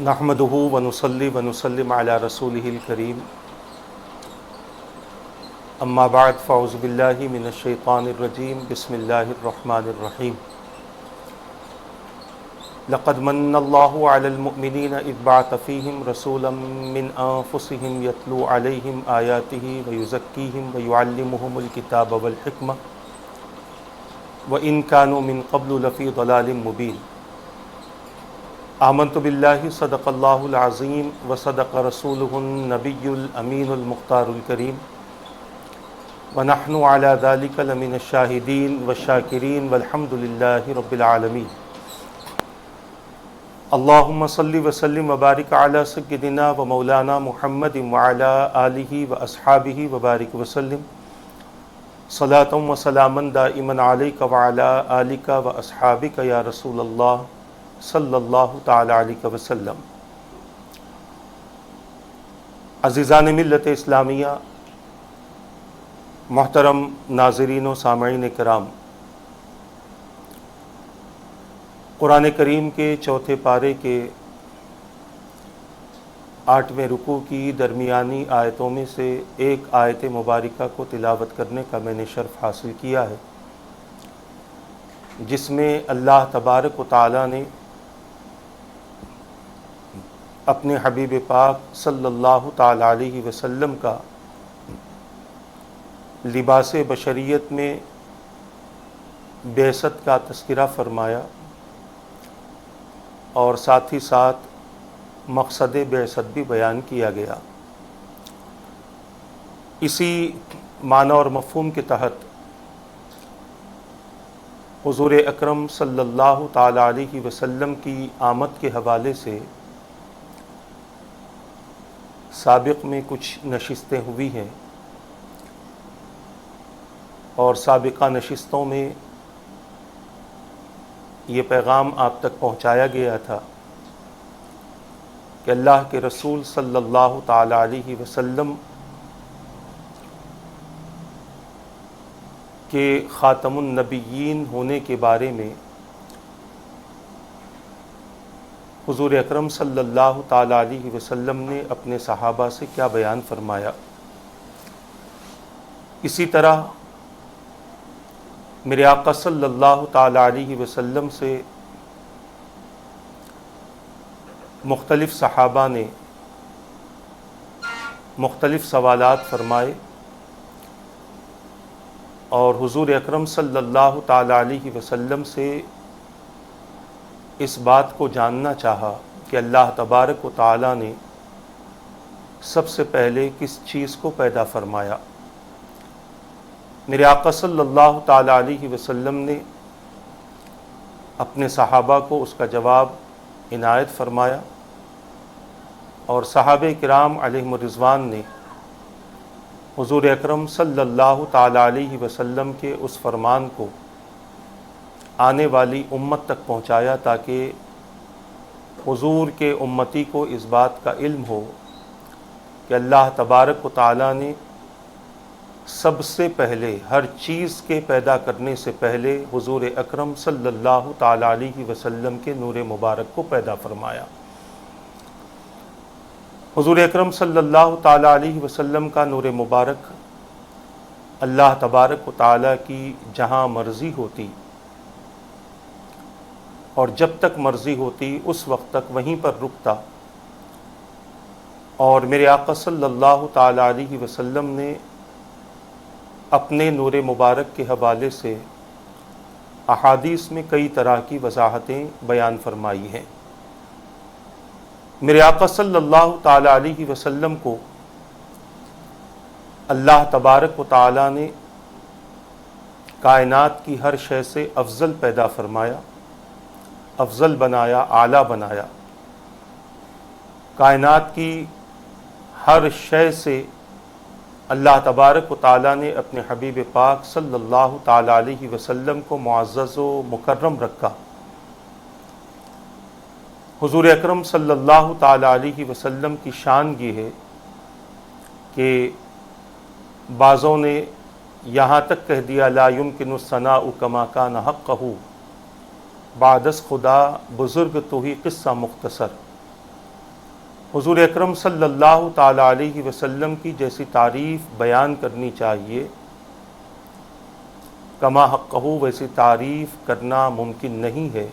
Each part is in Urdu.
نحمدہ ونصلی ونسلم علی رسولہ الکریم اما بعد فاعوذ باللہ من الشیطان الرجیم بسم اللہ الرحمن الرحیم لقد من اللہ علی المؤمنین اذ بعث فیہم رسولا من انفسہم یتلو علیہم آیاتہ ویزکیہم ویعلمہم الکتاب والحکمہ وإن كانوا من قبل لفی ضلال مبین آمنت باللہ صدق اللہ العظیم وصدق رسولہ النبی الامین المختار الکریم ونحن علی ذلک لمن الشاہدین والشاکرین والحمد للہ رب العالمین اللہم صلی وسلم وبارک علی سیدنا و مولانا محمد وعلی آلہ واصحابہ وبارک وسلم صلاۃ و سلاما دائما علیک وعلی آلک واصحابک یا رسول اللہ صلی اللہ تعالی علیہ وسلم۔ عزیزان ملت اسلامیہ، محترم ناظرین و سامعین کرام، قرآن کریم کے چوتھے پارے کے 8ویں رکوع کی درمیانی آیتوں میں سے ایک آیت مبارکہ کو تلاوت کرنے کا میں نے شرف حاصل کیا ہے، جس میں اللہ تبارک و تعالی نے اپنے حبیب پاک صلی اللہ تعالی علیہ وسلم کا لباس بشریت میں بعثت کا تذکرہ فرمایا اور ساتھ ہی ساتھ مقصد بعثت بھی بیان کیا گیا۔ اسی معنی اور مفہوم کے تحت حضور اکرم صلی اللہ تعالی علیہ وسلم کی آمد کے حوالے سے سابق میں کچھ نشستیں ہوئی ہیں، اور سابقہ نشستوں میں یہ پیغام آپ تک پہنچایا گیا تھا کہ اللہ کے رسول صلی اللہ تعالی علیہ وسلم کے خاتم النبیین ہونے کے بارے میں حضور اکرم صلی اللہ تعالی علیہ وسلم نے اپنے صحابہ سے کیا بیان فرمایا۔ اسی طرح میرے آقا صلی اللہ تعالی علیہ وسلم سے مختلف صحابہ نے مختلف سوالات فرمائے، اور حضور اکرم صلی اللہ تعالی علیہ وسلم سے اس بات کو جاننا چاہا کہ اللہ تبارک و تعالی نے سب سے پہلے کس چیز کو پیدا فرمایا۔ میرے آقا صلی اللہ تعالی علیہ وسلم نے اپنے صحابہ کو اس کا جواب عنایت فرمایا، اور صحابہ کرام علیہم الرضوان نے حضور اکرم صلی اللہ تعالی علیہ وسلم کے اس فرمان کو آنے والی امت تک پہنچایا تاکہ حضور کے امتی کو اس بات کا علم ہو کہ اللہ تبارک و تعالی نے سب سے پہلے ہر چیز کے پیدا کرنے سے پہلے حضور اکرم صلی اللہ تعالی علیہ وسلم کے نور مبارک کو پیدا فرمایا۔ حضور اکرم صلی اللہ تعالی علیہ وسلم کا نور مبارک اللہ تبارک و تعالی کی جہاں مرضی ہوتی اور جب تک مرضی ہوتی اس وقت تک وہیں پر رکتا، اور میرے آقا صلی اللہ تعالی علیہ وسلم نے اپنے نور مبارک کے حوالے سے احادیث میں کئی طرح کی وضاحتیں بیان فرمائی ہیں۔ میرے آقا صلی اللہ تعالی علیہ وسلم کو اللہ تبارک و تعالی نے کائنات کی ہر شے سے افضل پیدا فرمایا، افضل بنایا، اعلیٰ بنایا۔ کائنات کی ہر شے سے اللہ تبارک و تعالی نے اپنے حبیب پاک صلی اللہ تعالی علیہ وسلم کو معزز و مکرم رکھا۔ حضور اکرم صلی اللہ تعالی علیہ وسلم کی شان یہ ہے کہ بعضوں نے یہاں تک کہہ دیا لا یمکن الثناء کما کان حقہ بعد از خدا بزرگ تو ہی قصہ مختصر، حضور اکرم صلی اللہ تعالی علیہ وسلم کی جیسی تعریف بیان کرنی چاہیے، کما حقہ ویسی تعریف کرنا ممکن نہیں ہے۔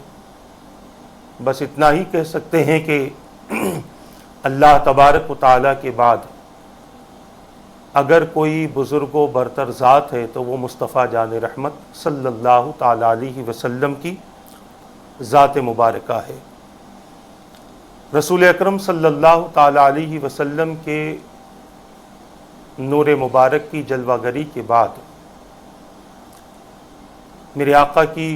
بس اتنا ہی کہہ سکتے ہیں کہ اللہ تبارک و تعالیٰ کے بعد اگر کوئی بزرگ و برتر ذات ہے تو وہ مصطفیٰ جان رحمت صلی اللہ تعالی علیہ وسلم کی ذات مبارکہ ہے۔ رسول اکرم صلی اللہ تعالی علیہ وسلم کے نور مبارک کی جلوہ گری کے بعد میرے آقا کی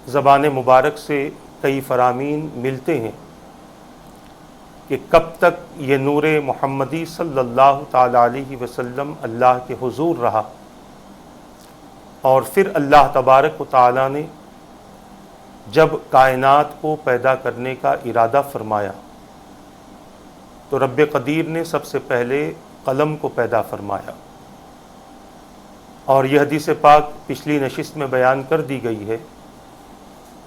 زبان مبارک سے کئی فرامین ملتے ہیں کہ کب تک یہ نور محمدی صلی اللہ تعالی علیہ وسلم اللہ کے حضور رہا، اور پھر اللہ تبارک و تعالی نے جب کائنات کو پیدا کرنے کا ارادہ فرمایا تو رب قدیر نے سب سے پہلے قلم کو پیدا فرمایا، اور یہ حدیث پاک پچھلی نشست میں بیان کر دی گئی ہے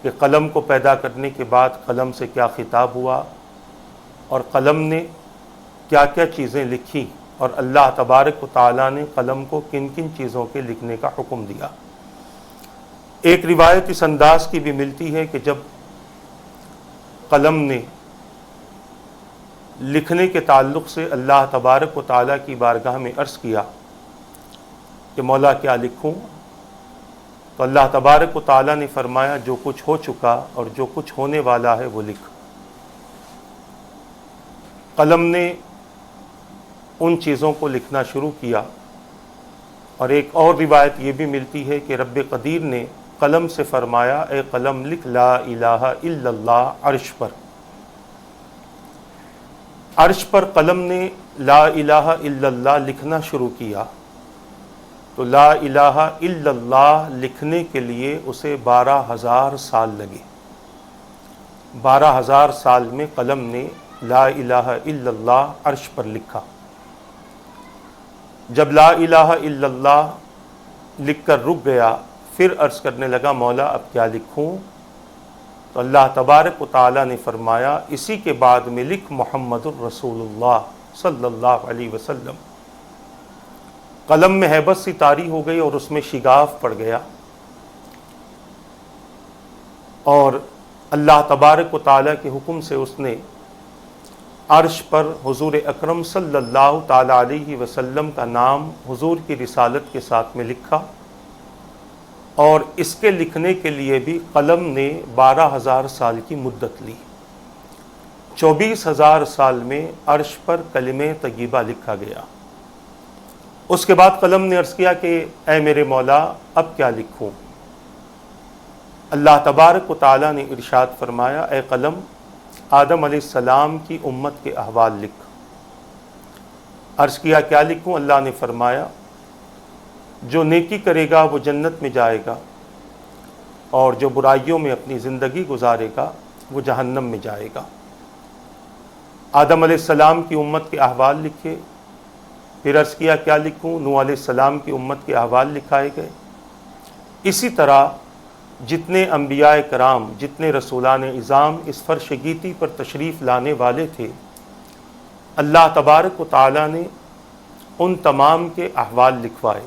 کہ قلم کو پیدا کرنے کے بعد قلم سے کیا خطاب ہوا اور قلم نے کیا کیا چیزیں لکھی، اور اللہ تبارک و تعالیٰ نے قلم کو کن کن چیزوں کے لکھنے کا حکم دیا۔ ایک روایت اس انداز کی بھی ملتی ہے کہ جب قلم نے لکھنے کے تعلق سے اللہ تبارک و تعالیٰ کی بارگاہ میں عرض کیا کہ مولا کیا لکھوں، تو اللہ تبارک و تعالیٰ نے فرمایا جو کچھ ہو چکا اور جو کچھ ہونے والا ہے وہ لکھ۔ قلم نے ان چیزوں کو لکھنا شروع کیا، اور ایک اور روایت یہ بھی ملتی ہے کہ رب قدیر نے قلم سے فرمایا اے قلم لکھ لا الہ الا اللہ عرش پر۔ عرش پر قلم نے لا الہ الا اللہ لکھنا شروع کیا، تو لا الہ الا اللہ لکھنے کے لیے اسے 12,000 سال لگے۔ 12,000 سال میں قلم نے لا الہ الا اللہ عرش پر لکھا۔ جب لا الہ الا اللہ لکھ کر رک گیا، پھر عرض کرنے لگا مولا اب کیا لکھوں، تو اللہ تبارک و تعالیٰ نے فرمایا اسی کے بعد میں لکھ محمد الرسول اللہ صلی اللہ علیہ وسلم۔ قلم میں ہیبت سی طاری ہو گئی اور اس میں شگاف پڑ گیا، اور اللہ تبارک و تعالیٰ کے حکم سے اس نے عرش پر حضور اکرم صلی اللہ تعالی علیہ وسلم کا نام حضور کی رسالت کے ساتھ میں لکھا، اور اس کے لکھنے کے لیے بھی قلم نے 12,000 سال کی مدت لی۔ 24,000 سال میں عرش پر کلمہ طیبہ لکھا گیا۔ اس کے بعد قلم نے عرض کیا کہ اے میرے مولا اب کیا لکھوں۔ اللہ تبارک و تعالیٰ نے ارشاد فرمایا اے قلم آدم علیہ السلام کی امت کے احوال لکھ۔ عرض کیا کیا لکھوں؟ اللہ نے فرمایا جو نیکی کرے گا وہ جنت میں جائے گا، اور جو برائیوں میں اپنی زندگی گزارے گا وہ جہنم میں جائے گا۔ آدم علیہ السلام کی امت کے احوال لکھے۔ پھر عرض کیا کیا لکھوں؟ نوح علیہ السلام کی امت کے احوال لکھائے گئے۔ اسی طرح جتنے انبیاء کرام، جتنے رسولان اعظام اس فرش گیتی پر تشریف لانے والے تھے، اللہ تبارک و تعالیٰ نے ان تمام کے احوال لکھوائے۔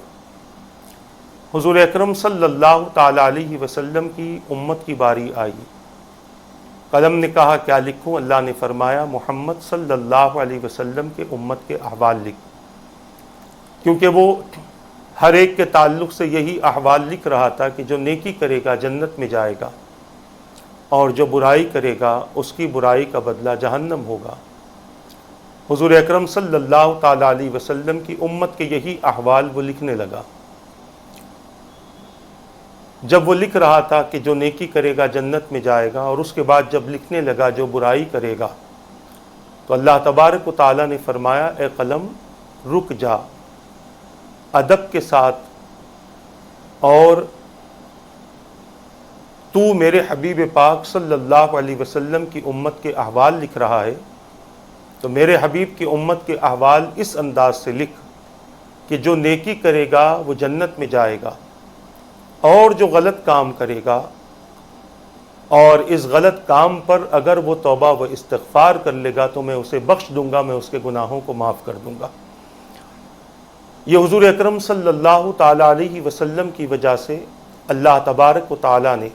حضور اکرم صلی اللہ تعالی علیہ وسلم کی امت کی باری آئی۔ قلم نے کہا کیا لکھوں؟ اللہ نے فرمایا محمد صلی اللہ علیہ وسلم کے امت کے احوال لکھ، کیونکہ وہ ہر ایک کے تعلق سے یہی احوال لکھ رہا تھا کہ جو نیکی کرے گا جنت میں جائے گا، اور جو برائی کرے گا اس کی برائی کا بدلہ جہنم ہوگا۔ حضور اکرم صلی اللہ تعالی علیہ وسلم کی امت کے یہی احوال وہ لکھنے لگا۔ جب وہ لکھ رہا تھا کہ جو نیکی کرے گا جنت میں جائے گا، اور اس کے بعد جب لکھنے لگا جو برائی کرے گا، تو اللہ تبارک و تعالیٰ نے فرمایا اے قلم رک جا، ادب کے ساتھ، اور تو میرے حبیب پاک صلی اللہ علیہ وسلم کی امت کے احوال لکھ رہا ہے، تو میرے حبیب کی امت کے احوال اس انداز سے لکھ کہ جو نیکی کرے گا وہ جنت میں جائے گا، اور جو غلط کام کرے گا اور اس غلط کام پر اگر وہ توبہ و استغفار کر لے گا تو میں اسے بخش دوں گا، میں اس کے گناہوں کو معاف کر دوں گا۔ یہ حضور اکرم صلی اللہ تعالیٰ علیہ وسلم کی وجہ سے اللہ تبارک و تعالیٰ نے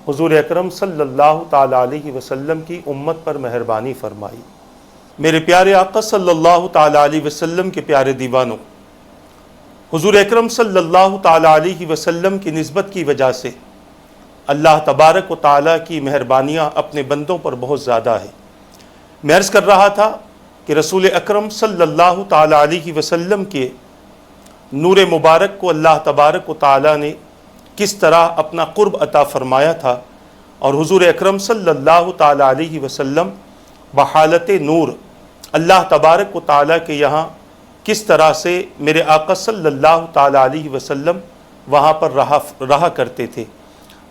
حضور اکرم صلی اللہ تعالیٰ علیہ وسلم کی امت پر مہربانی فرمائی۔ میرے پیارے آقا صلی اللہ تعالیٰ علیہ وسلم کے پیارے دیوانوں، حضور اکرم صلی اللہ تعالیٰ علیہ وسلم کی نسبت کی وجہ سے اللہ تبارک و تعالیٰ کی مہربانیاں اپنے بندوں پر بہت زیادہ ہے۔ میں عرض کر رہا تھا کہ رسول اکرم صلی اللہ تعالیٰ علیہ وسلم کے نور مبارک کو اللہ تبارک و تعالیٰ نے کس طرح اپنا قرب عطا فرمایا تھا، اور حضور اکرم صلی اللہ تعالیٰ علیہ وسلم بحالت نور اللہ تبارک و تعالیٰ کے یہاں کس طرح سے میرے آقا صلی اللہ تعالیٰ علیہ وسلم وہاں پر رہا کرتے تھے۔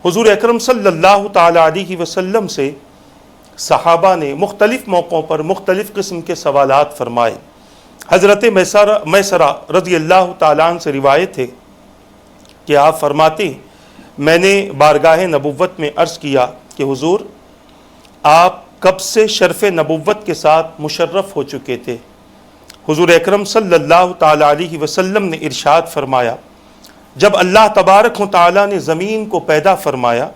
حضور اکرم صلی اللہ تعالیٰ علیہ وسلم سے صحابہ نے مختلف موقعوں پر مختلف قسم کے سوالات فرمائے۔ حضرت میسرہ رضی اللہ تعالیٰ عنہ سے روایت ہے کہ آپ فرماتے ہیں، میں نے بارگاہ نبوت میں عرض کیا کہ حضور آپ کب سے شرف نبوت کے ساتھ مشرف ہو چکے تھے؟ حضور اکرم صلی اللہ تعالیٰ علیہ وسلم نے ارشاد فرمایا، جب اللہ تبارک و تعالیٰ نے زمین کو پیدا فرمایا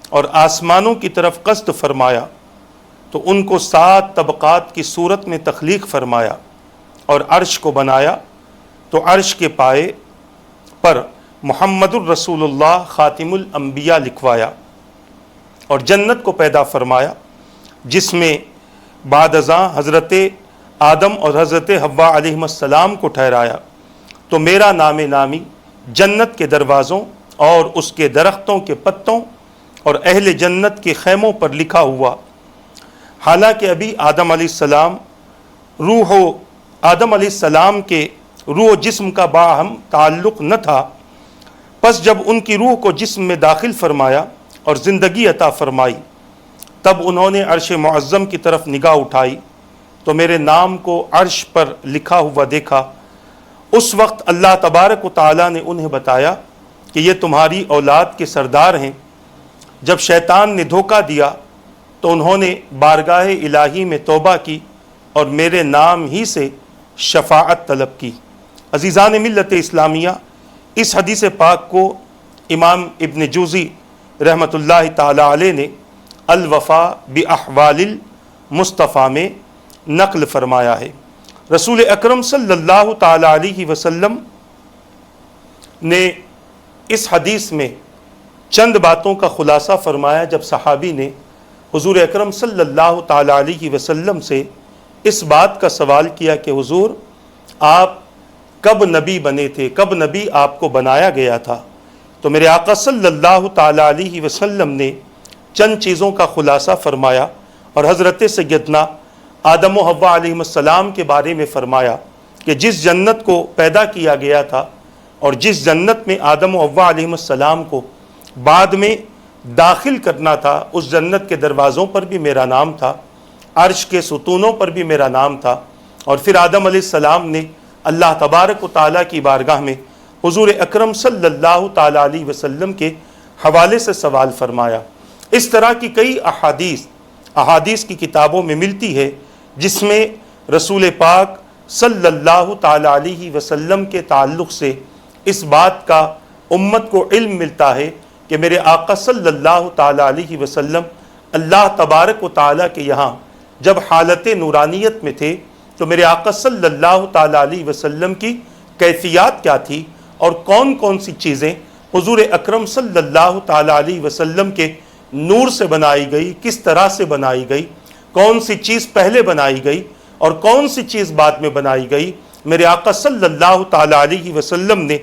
اور آسمانوں کی طرف قصد فرمایا تو ان کو 7 طبقات کی صورت میں تخلیق فرمایا اور عرش کو بنایا، تو عرش کے پائے پر محمد الرسول اللہ خاتم الانبیاء لکھوایا، اور جنت کو پیدا فرمایا جس میں بعد ازاں حضرت آدم اور حضرت حوا علیہ السلام کو ٹھہرایا، تو میرا نام نامی جنت کے دروازوں اور اس کے درختوں کے پتوں اور اہل جنت کے خیموں پر لکھا ہوا۔ حالانکہ ابھی آدم علیہ السلام کے روح و جسم کا باہم تعلق نہ تھا، پس جب ان کی روح کو جسم میں داخل فرمایا اور زندگی عطا فرمائی، تب انہوں نے عرش معظم کی طرف نگاہ اٹھائی تو میرے نام کو عرش پر لکھا ہوا دیکھا۔ اس وقت اللہ تبارک و تعالیٰ نے انہیں بتایا کہ یہ تمہاری اولاد کے سردار ہیں۔ جب شیطان نے دھوکہ دیا تو انہوں نے بارگاہ الہی میں توبہ کی اور میرے نام ہی سے شفاعت طلب کی۔ عزیزان ملت اسلامیہ، اس حدیث پاک کو امام ابن جوزی رحمۃ اللہ تعالی علیہ نے الوفا باحوال المصطفیٰ میں نقل فرمایا ہے۔ رسول اکرم صلی اللہ تعالی علیہ وسلم نے اس حدیث میں چند باتوں کا خلاصہ فرمایا جب صحابی نے حضور اکرم صلی اللہ تعالی علیہ وسلم سے اس بات کا سوال کیا کہ حضور آپ کب نبی بنے تھے، کب نبی آپ کو بنایا گیا تھا؟ تو میرے آقا صلی اللہ تعالی علیہ وسلم نے چند چیزوں کا خلاصہ فرمایا اور حضرت سیدنا آدم و حوا علیہ السلام کے بارے میں فرمایا کہ جس جنت کو پیدا کیا گیا تھا اور جس جنت میں آدم و حوا علیہ السلام کو بعد میں داخل کرنا تھا، اس جنت کے دروازوں پر بھی میرا نام تھا، عرش کے ستونوں پر بھی میرا نام تھا۔ اور پھر آدم علیہ السلام نے اللہ تبارک و تعالیٰ کی بارگاہ میں حضور اکرم صلی اللہ تعالیٰ علیہ وسلم کے حوالے سے سوال فرمایا۔ اس طرح کی کئی احادیث کی کتابوں میں ملتی ہے جس میں رسول پاک صلی اللہ تعالیٰ علیہ وسلم کے تعلق سے اس بات کا امت کو علم ملتا ہے کہ میرے آقا صلی اللہ تعالیٰ علیہ وسلم اللہ تبارک و تعالیٰ کے یہاں جب حالت نورانیت میں تھے تو میرے آقا صلی اللہ تعالیٰ علیہ وسلم کی کیفیات کیا تھی اور کون کون سی چیزیں حضور اکرم صلی اللہ تعالیٰ علیہ وسلم کے نور سے بنائی گئی، کس طرح سے بنائی گئی، کون سی چیز پہلے بنائی گئی اور کون سی چیز بعد میں بنائی گئی، میرے آقا صلی اللہ تعالیٰ علیہ وسلم نے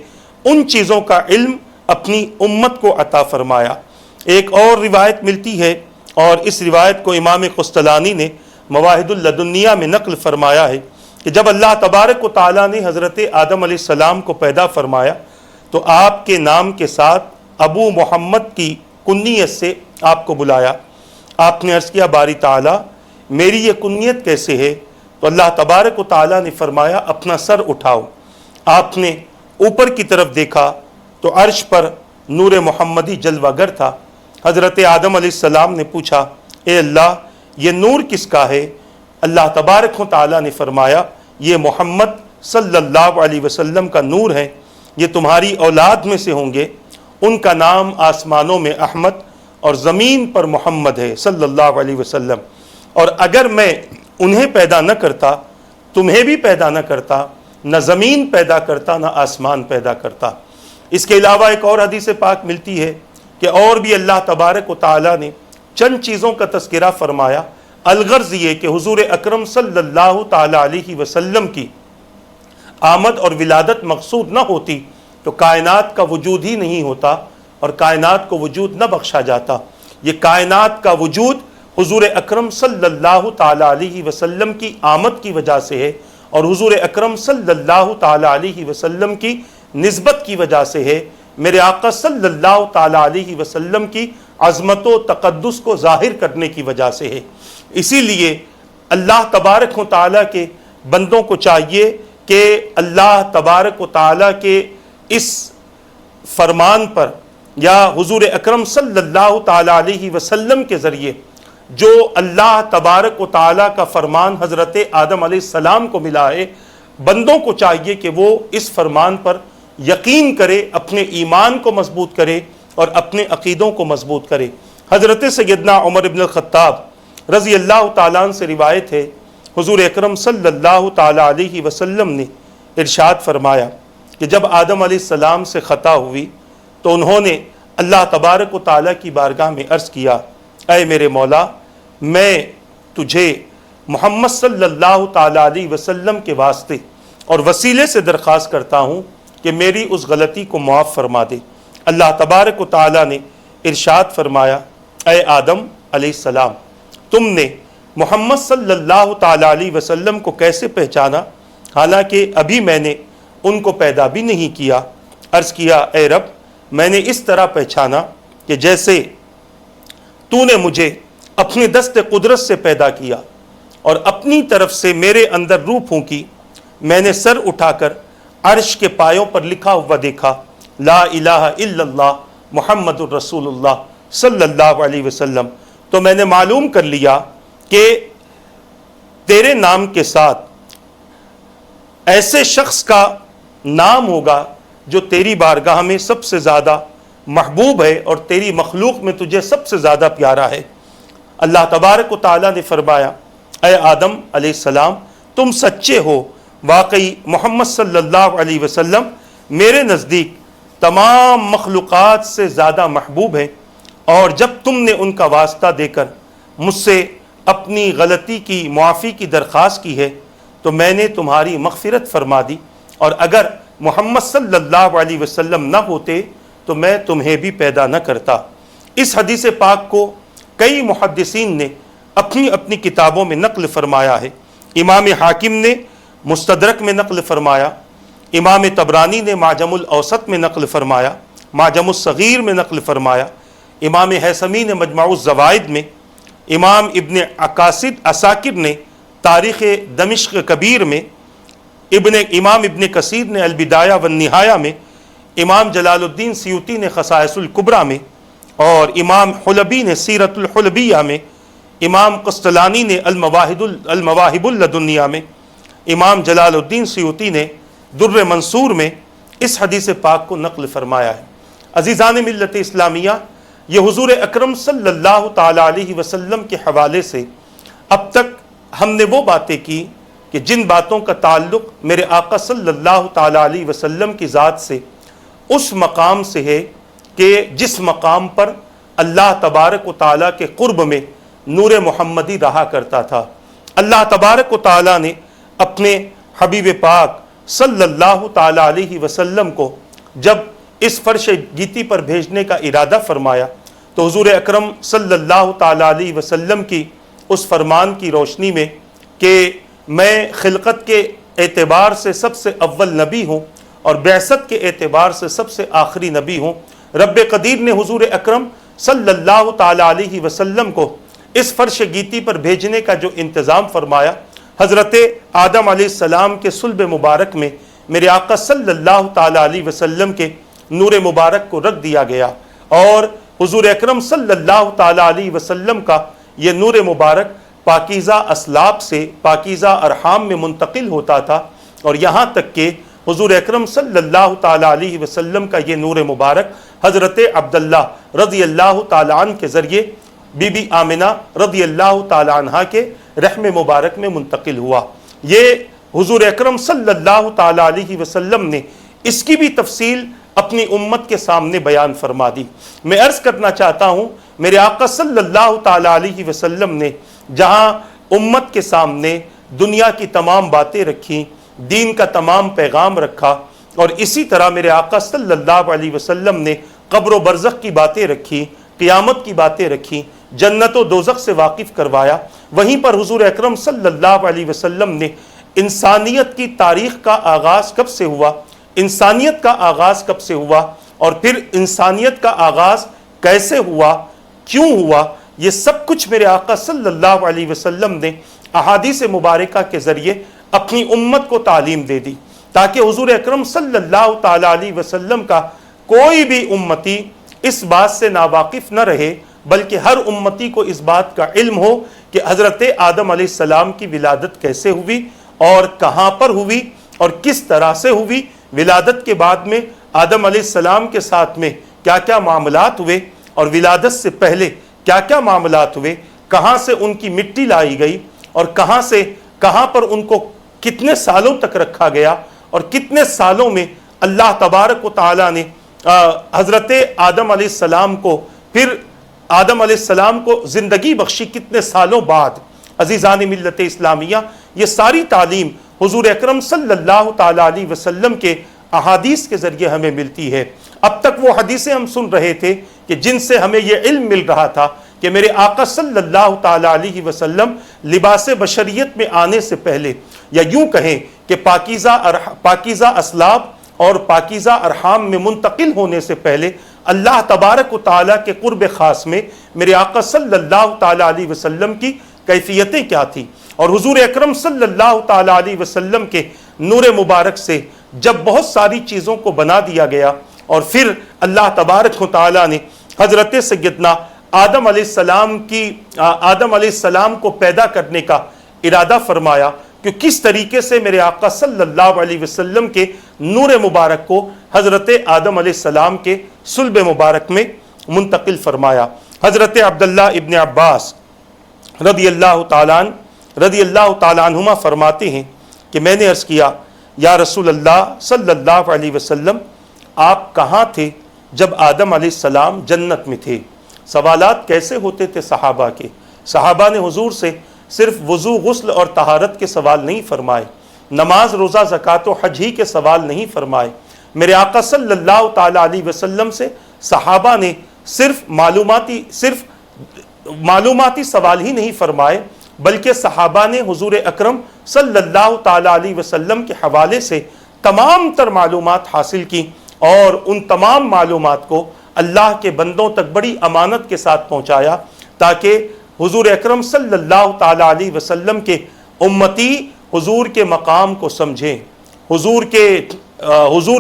ان چیزوں کا علم اپنی امت کو عطا فرمایا۔ ایک اور روایت ملتی ہے اور اس روایت کو امام قسطلانی نے مواہد اللدنیہ میں نقل فرمایا ہے کہ جب اللہ تبارک و تعالیٰ نے حضرت آدم علیہ السلام کو پیدا فرمایا تو آپ کے نام کے ساتھ ابو محمد کی کنیت سے آپ کو بلایا۔ آپ نے عرض کیا باری تعالیٰ میری یہ کنیت کیسے ہے؟ تو اللہ تبارک و تعالیٰ نے فرمایا اپنا سر اٹھاؤ۔ آپ نے اوپر کی طرف دیکھا تو عرش پر نور محمدی جلوہ گر تھا حضرت آدم علیہ السلام نے پوچھا اے اللہ یہ نور کس کا ہے؟ اللہ تبارک و تعالیٰ نے فرمایا یہ محمد صلی اللہ علیہ وسلم کا نور ہے، یہ تمہاری اولاد میں سے ہوں گے، ان کا نام آسمانوں میں احمد اور زمین پر محمد ہے صلی اللہ علیہ وسلم، اور اگر میں انہیں پیدا نہ کرتا تمہیں بھی پیدا نہ کرتا، نہ زمین پیدا کرتا نہ آسمان پیدا کرتا۔ اس کے علاوہ ایک اور حدیث پاک ملتی ہے کہ اور بھی اللہ تبارک و تعالیٰ نے چند چیزوں کا تذکرہ فرمایا، الغرض یہ کہ حضور اکرم صلی اللہ تعالیٰ علیہ وسلم کی آمد اور ولادت مقصود نہ ہوتی تو کائنات کا وجود ہی نہیں ہوتا اور کائنات کو وجود نہ بخشا جاتا۔ یہ کائنات کا وجود حضور اکرم صلی اللہ تعالیٰ علیہ وسلم کی آمد کی وجہ سے ہے، اور حضور اکرم صلی اللہ تعالیٰ علیہ وسلم کی نسبت کی وجہ سے ہے، میرے آقا صلی اللہ تعالیٰ علیہ وسلم کی عظمت و تقدس کو ظاہر کرنے کی وجہ سے ہے۔ اسی لیے اللہ تبارک و تعالیٰ کے بندوں کو چاہیے کہ اللہ تبارک و تعالیٰ کے اس فرمان پر یا حضور اکرم صلی اللہ تعالیٰ علیہ وسلم کے ذریعے جو اللہ تبارک و تعالیٰ کا فرمان حضرت آدم علیہ السلام کو ملا ہے، بندوں کو چاہیے کہ وہ اس فرمان پر یقین کرے، اپنے ایمان کو مضبوط کرے اور اپنے عقیدوں کو مضبوط کرے۔ حضرت سیدنا عمر بن الخطاب رضی اللہ تعالیٰ عنہ سے روایت ہے، حضور اکرم صلی اللہ تعالیٰ علیہ وسلم نے ارشاد فرمایا کہ جب آدم علیہ السلام سے خطا ہوئی تو انہوں نے اللہ تبارک و تعالیٰ کی بارگاہ میں عرض کیا اے میرے مولا، میں تجھے محمد صلی اللہ تعالیٰ علیہ وسلم کے واسطے اور وسیلے سے درخواست کرتا ہوں کہ میری اس غلطی کو معاف فرما دے۔ اللہ تبارک و تعالیٰ نے ارشاد فرمایا اے آدم علیہ السلام، تم نے محمد صلی اللہ تعالیٰ علیہ وسلم کو کیسے پہچانا حالانکہ ابھی میں نے ان کو پیدا بھی نہیں کیا؟ عرض کیا اے رب، میں نے اس طرح پہچانا کہ جیسے تو نے مجھے اپنے دست قدرت سے پیدا کیا اور اپنی طرف سے میرے اندر روح پھونکی، میں نے سر اٹھا کر عرش کے پایوں پر لکھا ہوا دیکھا لا الہ الا اللہ محمد الرسول اللہ صلی اللہ علیہ وسلم، تو میں نے معلوم کر لیا کہ تیرے نام کے ساتھ ایسے شخص کا نام ہوگا جو تیری بارگاہ میں سب سے زیادہ محبوب ہے اور تیری مخلوق میں تجھے سب سے زیادہ پیارا ہے۔ اللہ تبارک و تعالیٰ نے فرمایا اے آدم علیہ السلام، تم سچے ہو، واقعی محمد صلی اللہ علیہ وسلم میرے نزدیک تمام مخلوقات سے زیادہ محبوب ہے، اور جب تم نے ان کا واسطہ دے کر مجھ سے اپنی غلطی کی معافی کی درخواست کی ہے تو میں نے تمہاری مغفرت فرما دی، اور اگر محمد صلی اللہ علیہ وسلم نہ ہوتے تو میں تمہیں بھی پیدا نہ کرتا۔ اس حدیث پاک کو کئی محدثین نے اپنی اپنی کتابوں میں نقل فرمایا ہے۔ امام حاکم نے مستدرک میں نقل فرمایا، امام طبرانی نے معجم الاوسط میں نقل فرمایا، معجم الصغیر میں نقل فرمایا، امام حیثمی نے مجمع الزوائد میں، امام ابن عساکر نے تاریخ دمشق کبیر میں، امام ابن کثیر نے البدایہ والنہایہ میں، امام جلال الدین سیوطی نے خصائص الکبریٰ میں، اور امام حلبی نے سیرت الحلبیہ میں، امام قسطلانی نے المواہب اللدنیہ میں، امام جلال الدین سیوطی نے در منصور میں اس حدیث پاک کو نقل فرمایا ہے۔ عزیزان ملت اسلامیہ، یہ حضور اکرم صلی اللہ تعالیٰ علیہ وسلم کے حوالے سے اب تک ہم نے وہ باتیں کی کہ جن باتوں کا تعلق میرے آقا صلی اللہ تعالیٰ علیہ وسلم کی ذات سے اس مقام سے ہے کہ جس مقام پر اللہ تبارک و تعالیٰ کے قرب میں نور محمدی رہا کرتا تھا۔ اللہ تبارک و تعالیٰ نے اپنے حبیب پاک صلی اللہ تعالیٰ علیہ وسلم کو جب اس فرش گیتی پر بھیجنے کا ارادہ فرمایا تو حضور اکرم صلی اللہ تعالیٰ علیہ وسلم کی اس فرمان کی روشنی میں کہ میں خلقت کے اعتبار سے سب سے اول نبی ہوں اور بعثت کے اعتبار سے سب سے آخری نبی ہوں، رب قدیر نے حضور اکرم صلی اللہ تعالیٰ علیہ وسلم کو اس فرش گیتی پر بھیجنے کا جو انتظام فرمایا، حضرت آدم علیہ السلام کے صلب مبارک میں میرے آقا صلی اللہ تعالیٰ علیہ وسلم کے نور مبارک کو رکھ دیا گیا، اور حضور اکرم صلی اللہ تعالی علیہ وسلم کا یہ نور مبارک پاکیزہ اسلاب سے پاکیزہ ارحام میں منتقل ہوتا تھا، اور یہاں تک کہ حضور اکرم صلی اللہ تعالی علیہ وسلم کا یہ نور مبارک حضرت عبداللہ رضی اللہ تعالی عنہ کے ذریعے بی بی آمنہ رضی اللہ تعالی عنہ کے رحم مبارک میں منتقل ہوا۔ یہ حضور اکرم صلی اللہ تعالی علیہ وسلم نے اس کی بھی تفصیل اپنی امت کے سامنے بیان فرما دی۔ میں عرض کرنا چاہتا ہوں، میرے آقا صلی اللہ تعالی علیہ وسلم نے جہاں امت کے سامنے دنیا کی تمام باتیں رکھی، دین کا تمام پیغام رکھا، اور اسی طرح میرے آقا صلی اللہ علیہ وسلم نے قبر و برزخ کی باتیں رکھی، قیامت کی باتیں رکھی، جنت و دوزخ سے واقف کروایا، وہیں پر حضور اکرم صلی اللہ علیہ وسلم نے انسانیت کی تاریخ کا آغاز کب سے ہوا، انسانیت کا آغاز کب سے ہوا، اور پھر انسانیت کا آغاز کیسے ہوا، کیوں ہوا، یہ سب کچھ میرے آقا صلی اللہ علیہ وسلم نے احادیث مبارکہ کے ذریعے اپنی امت کو تعلیم دے دی، تاکہ حضور اکرم صلی اللہ تعالی علیہ وسلم کا کوئی بھی امتی اس بات سے ناواقف نہ رہے، بلکہ ہر امتی کو اس بات کا علم ہو کہ حضرت آدم علیہ السلام کی ولادت کیسے ہوئی اور کہاں پر ہوئی اور کس طرح سے ہوئی، ولادت کے بعد میں آدم علیہ السلام کے ساتھ میں کیا کیا معاملات ہوئے، اور ولادت سے پہلے کیا کیا معاملات ہوئے، کہاں سے ان کی مٹی لائی گئی، اور کہاں پر ان کو کتنے سالوں تک رکھا گیا، اور کتنے سالوں میں اللہ تبارک و تعالی نے حضرت آدم علیہ السلام کو پھر آدم علیہ السلام کو زندگی بخشی کتنے سالوں بعد۔ عزیزان ملت اسلامیہ، یہ ساری تعلیم حضور اکرم صلی اللہ تعالی علیہ وسلم کے احادیث کے ذریعے ہمیں ملتی ہے۔ اب تک وہ حدیثیں ہم سن رہے تھے کہ جن سے ہمیں یہ علم مل رہا تھا کہ میرے آقا صلی اللہ تعالی علیہ وسلم لباس بشریت میں آنے سے پہلے، یا یوں کہیں کہ پاکیزہ اسلاب اور پاکیزہ ارحام میں منتقل ہونے سے پہلے اللہ تبارک و تعالیٰ کے قرب خاص میں میرے آقا صلی اللہ تعالی علیہ وسلم کی کیفیتیں کیا تھیں، اور حضور اکرم صلی اللہ تعالی علیہ وسلم کے نور مبارک سے جب بہت ساری چیزوں کو بنا دیا گیا، اور پھر اللہ تبارک و تعالیٰ نے حضرت سیدنا آدم علیہ السلام کو پیدا کرنے کا ارادہ فرمایا کہ کس طریقے سے میرے آقا صلی اللہ علیہ وسلم کے نور مبارک کو حضرت آدم علیہ السلام کے صلب مبارک میں منتقل فرمایا۔ حضرت عبداللہ ابن عباس رضی اللہ تعالیٰ عنہما فرماتے ہیں کہ میں نے عرض کیا، یا رسول اللہ صلی اللہ علیہ وسلم، آپ کہاں تھے جب آدم علیہ السلام جنت میں تھے؟ سوالات کیسے ہوتے تھے صحابہ کے؟ صحابہ نے حضور سے صرف وضو، غسل اور طہارت کے سوال نہیں فرمائے، نماز، روزہ، زکوٰۃ و حج ہی کے سوال نہیں فرمائے۔ میرے آقا صلی اللہ تعالی علیہ وسلم سے صحابہ نے صرف معلوماتی سوال ہی نہیں فرمائے، بلکہ صحابہ نے حضور اکرم صلی اللہ تعالی علیہ وسلم کے حوالے سے تمام تر معلومات حاصل کی، اور ان تمام معلومات کو اللہ کے بندوں تک بڑی امانت کے ساتھ پہنچایا، تاکہ حضور اکرم صلی اللہ تعالی علیہ وسلم کے امتی حضور کے مقام کو سمجھیں، حضور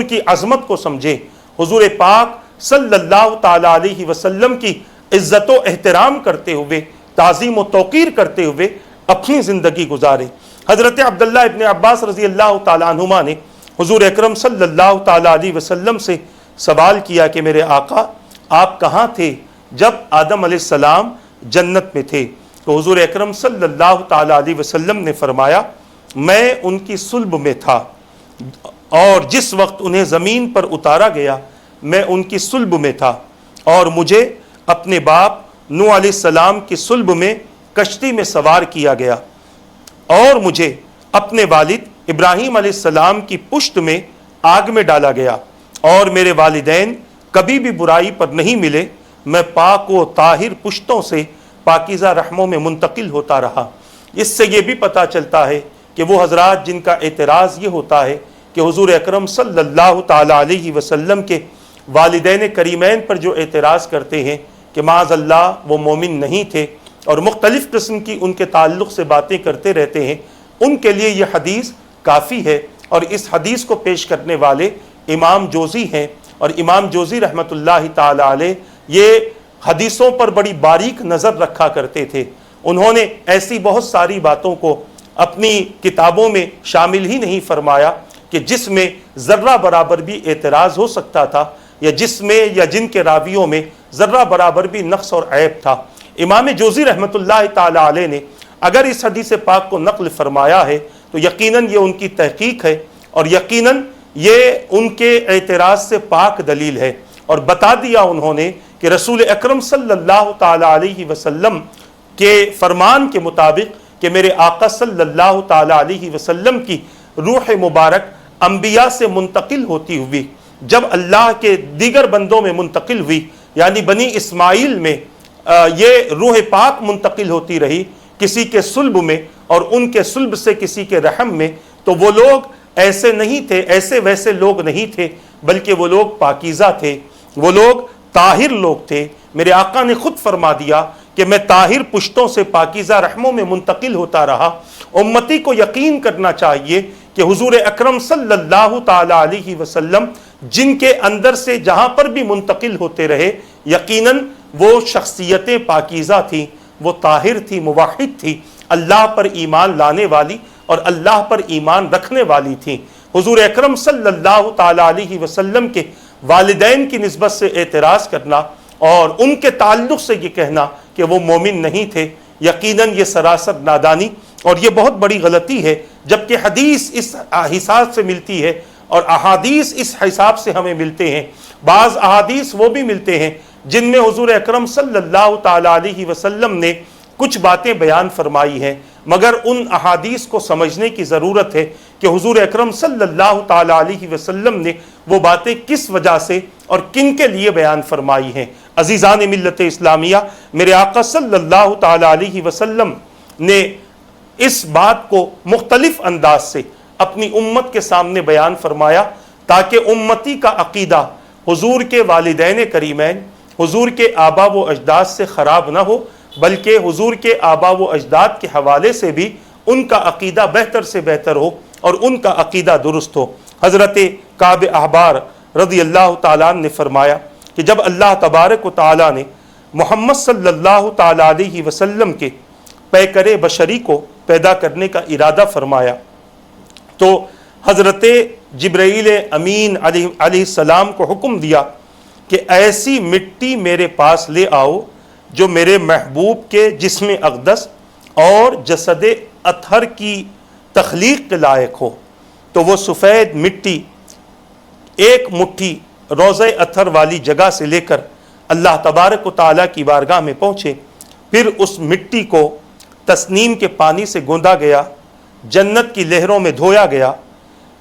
کی عظمت کو سمجھیں، حضور پاک صلی اللہ تعالی علیہ وسلم کی عزت و احترام کرتے ہوئے، تعظیم و توقیر کرتے ہوئے اپنی زندگی گزارے۔ حضرت عبداللہ ابن عباس رضی اللہ تعالی عنہما نے حضور اکرم صلی اللہ تعالی علیہ وسلم سے سوال کیا کہ میرے آقا، آپ کہاں تھے جب آدم علیہ السلام جنت میں تھے؟ تو حضور اکرم صلی اللہ تعالی علیہ وسلم نے فرمایا، میں ان کی صلب میں تھا، اور جس وقت انہیں زمین پر اتارا گیا میں ان کی صلب میں تھا، اور مجھے اپنے باپ نوح علیہ السلام کی صلب میں کشتی میں سوار کیا گیا، اور مجھے اپنے والد ابراہیم علیہ السلام کی پشت میں آگ میں ڈالا گیا، اور میرے والدین کبھی بھی برائی پر نہیں ملے، میں پاک و طاہر پشتوں سے پاکیزہ رحموں میں منتقل ہوتا رہا۔ اس سے یہ بھی پتہ چلتا ہے کہ وہ حضرات جن کا اعتراض یہ ہوتا ہے کہ حضور اکرم صلی اللہ تعالی علیہ وسلم کے والدین کریمین پر جو اعتراض کرتے ہیں کہ معاذ اللہ وہ مومن نہیں تھے، اور مختلف قسم کی ان کے تعلق سے باتیں کرتے رہتے ہیں، ان کے لیے یہ حدیث کافی ہے، اور اس حدیث کو پیش کرنے والے امام جوزی ہیں، اور امام جوزی رحمۃ اللہ تعالی علیہ یہ حدیثوں پر بڑی باریک نظر رکھا کرتے تھے. انہوں نے ایسی بہت ساری باتوں کو اپنی کتابوں میں شامل ہی نہیں فرمایا کہ جس میں ذرہ برابر بھی اعتراض ہو سکتا تھا یا جس میں یا جن کے راویوں میں ذرہ برابر بھی نقص اور عیب تھا. امام جوزی رحمۃ اللہ تعالی علیہ نے اگر اس حدیث پاک کو نقل فرمایا ہے تو یقیناً یہ ان کی تحقیق ہے اور یقیناً یہ ان کے اعتراض سے پاک دلیل ہے. اور بتا دیا انہوں نے کہ رسول اکرم صلی اللہ تعالی علیہ وسلم کے فرمان کے مطابق کہ میرے آقا صلی اللہ تعالی علیہ وسلم کی روح مبارک انبیاء سے منتقل ہوتی ہوئی جب اللہ کے دیگر بندوں میں منتقل ہوئی، یعنی بنی اسماعیل میں یہ روح پاک منتقل ہوتی رہی کسی کے صلب میں اور ان کے صلب سے کسی کے رحم میں، تو وہ لوگ ایسے نہیں تھے، ایسے ویسے لوگ نہیں تھے، بلکہ وہ لوگ پاکیزہ تھے، وہ لوگ طاہر لوگ تھے. میرے آقا نے خود فرما دیا کہ میں طاہر پشتوں سے پاکیزہ رحموں میں منتقل ہوتا رہا. امتی کو یقین کرنا چاہیے کہ حضور اکرم صلی اللہ تعالی علیہ وسلم جن کے اندر سے جہاں پر بھی منتقل ہوتے رہے یقیناً وہ شخصیتیں پاکیزہ تھیں، وہ طاہر تھی، موحد تھی، اللہ پر ایمان لانے والی اور اللہ پر ایمان رکھنے والی تھیں. حضور اکرم صلی اللہ تعالی علیہ وسلم کے والدین کی نسبت سے اعتراض کرنا اور ان کے تعلق سے یہ کہنا کہ وہ مومن نہیں تھے، یقیناً یہ سراسر نادانی اور یہ بہت بڑی غلطی ہے. جبکہ حدیث اس حساب سے ملتی ہے اور احادیث اس حساب سے ہمیں ملتے ہیں. بعض احادیث وہ بھی ملتے ہیں جن میں حضور اکرم صلی اللہ تعالی علیہ وسلم نے کچھ باتیں بیان فرمائی ہیں، مگر ان احادیث کو سمجھنے کی ضرورت ہے کہ حضور اکرم صلی اللہ تعالی علیہ وسلم نے وہ باتیں کس وجہ سے اور کن کے لیے بیان فرمائی ہیں. عزیزان ملت اسلامیہ، میرے آقا صلی اللہ تعالی علیہ وسلم نے اس بات کو مختلف انداز سے اپنی امت کے سامنے بیان فرمایا تاکہ امتی کا عقیدہ حضور کے والدین کریمین، حضور کے آبا و اجداد سے خراب نہ ہو، بلکہ حضور کے آبا و اجداد کے حوالے سے بھی ان کا عقیدہ بہتر سے بہتر ہو اور ان کا عقیدہ درست ہو. حضرت کعب احبار رضی اللہ تعالیٰ نے فرمایا کہ جب اللہ تبارک و تعالیٰ نے محمد صلی اللہ تعالیٰ علیہ وسلم کے پیکر بشری کو پیدا کرنے کا ارادہ فرمایا تو حضرت جبرائیل امین علیہ السلام کو حکم دیا کہ ایسی مٹی میرے پاس لے آؤ جو میرے محبوب کے جسم اقدس اور جسد اطہر کی تخلیق کے لائق ہو. تو وہ سفید مٹی ایک مٹھی روضہ اطہر والی جگہ سے لے کر اللہ تبارک و تعالیٰ کی بارگاہ میں پہنچے. پھر اس مٹی کو تسنیم کے پانی سے گوندا گیا، جنت کی لہروں میں دھویا گیا،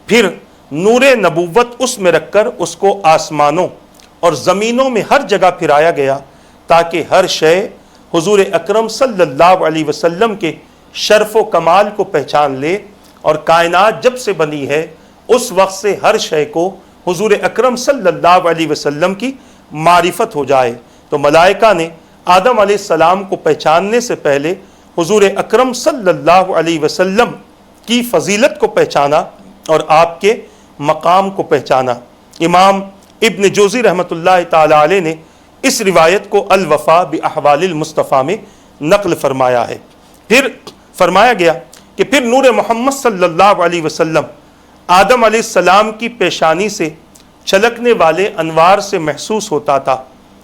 پھر نور نبوت اس میں رکھ کر اس کو آسمانوں اور زمینوں میں ہر جگہ پھرایا گیا تاکہ ہر شے حضور اکرم صلی اللہ علیہ وسلم کے شرف و کمال کو پہچان لے. اور کائنات جب سے بنی ہے اس وقت سے ہر شے کو حضور اکرم صلی اللہ علیہ وسلم کی معرفت ہو جائے. تو ملائکہ نے آدم علیہ السلام کو پہچاننے سے پہلے حضور اکرم صلی اللہ علیہ وسلم کی فضیلت کو پہچانا اور آپ کے مقام کو پہچانا. امام ابن جوزی رحمۃ اللہ تعالی علیہ نے اس روایت کو الوفا باحوال المصطفیٰ میں نقل فرمایا ہے. پھر فرمایا گیا کہ پھر نور محمد صلی اللہ علیہ وسلم آدم علیہ السلام کی پیشانی سے چھلکنے والے انوار سے محسوس ہوتا تھا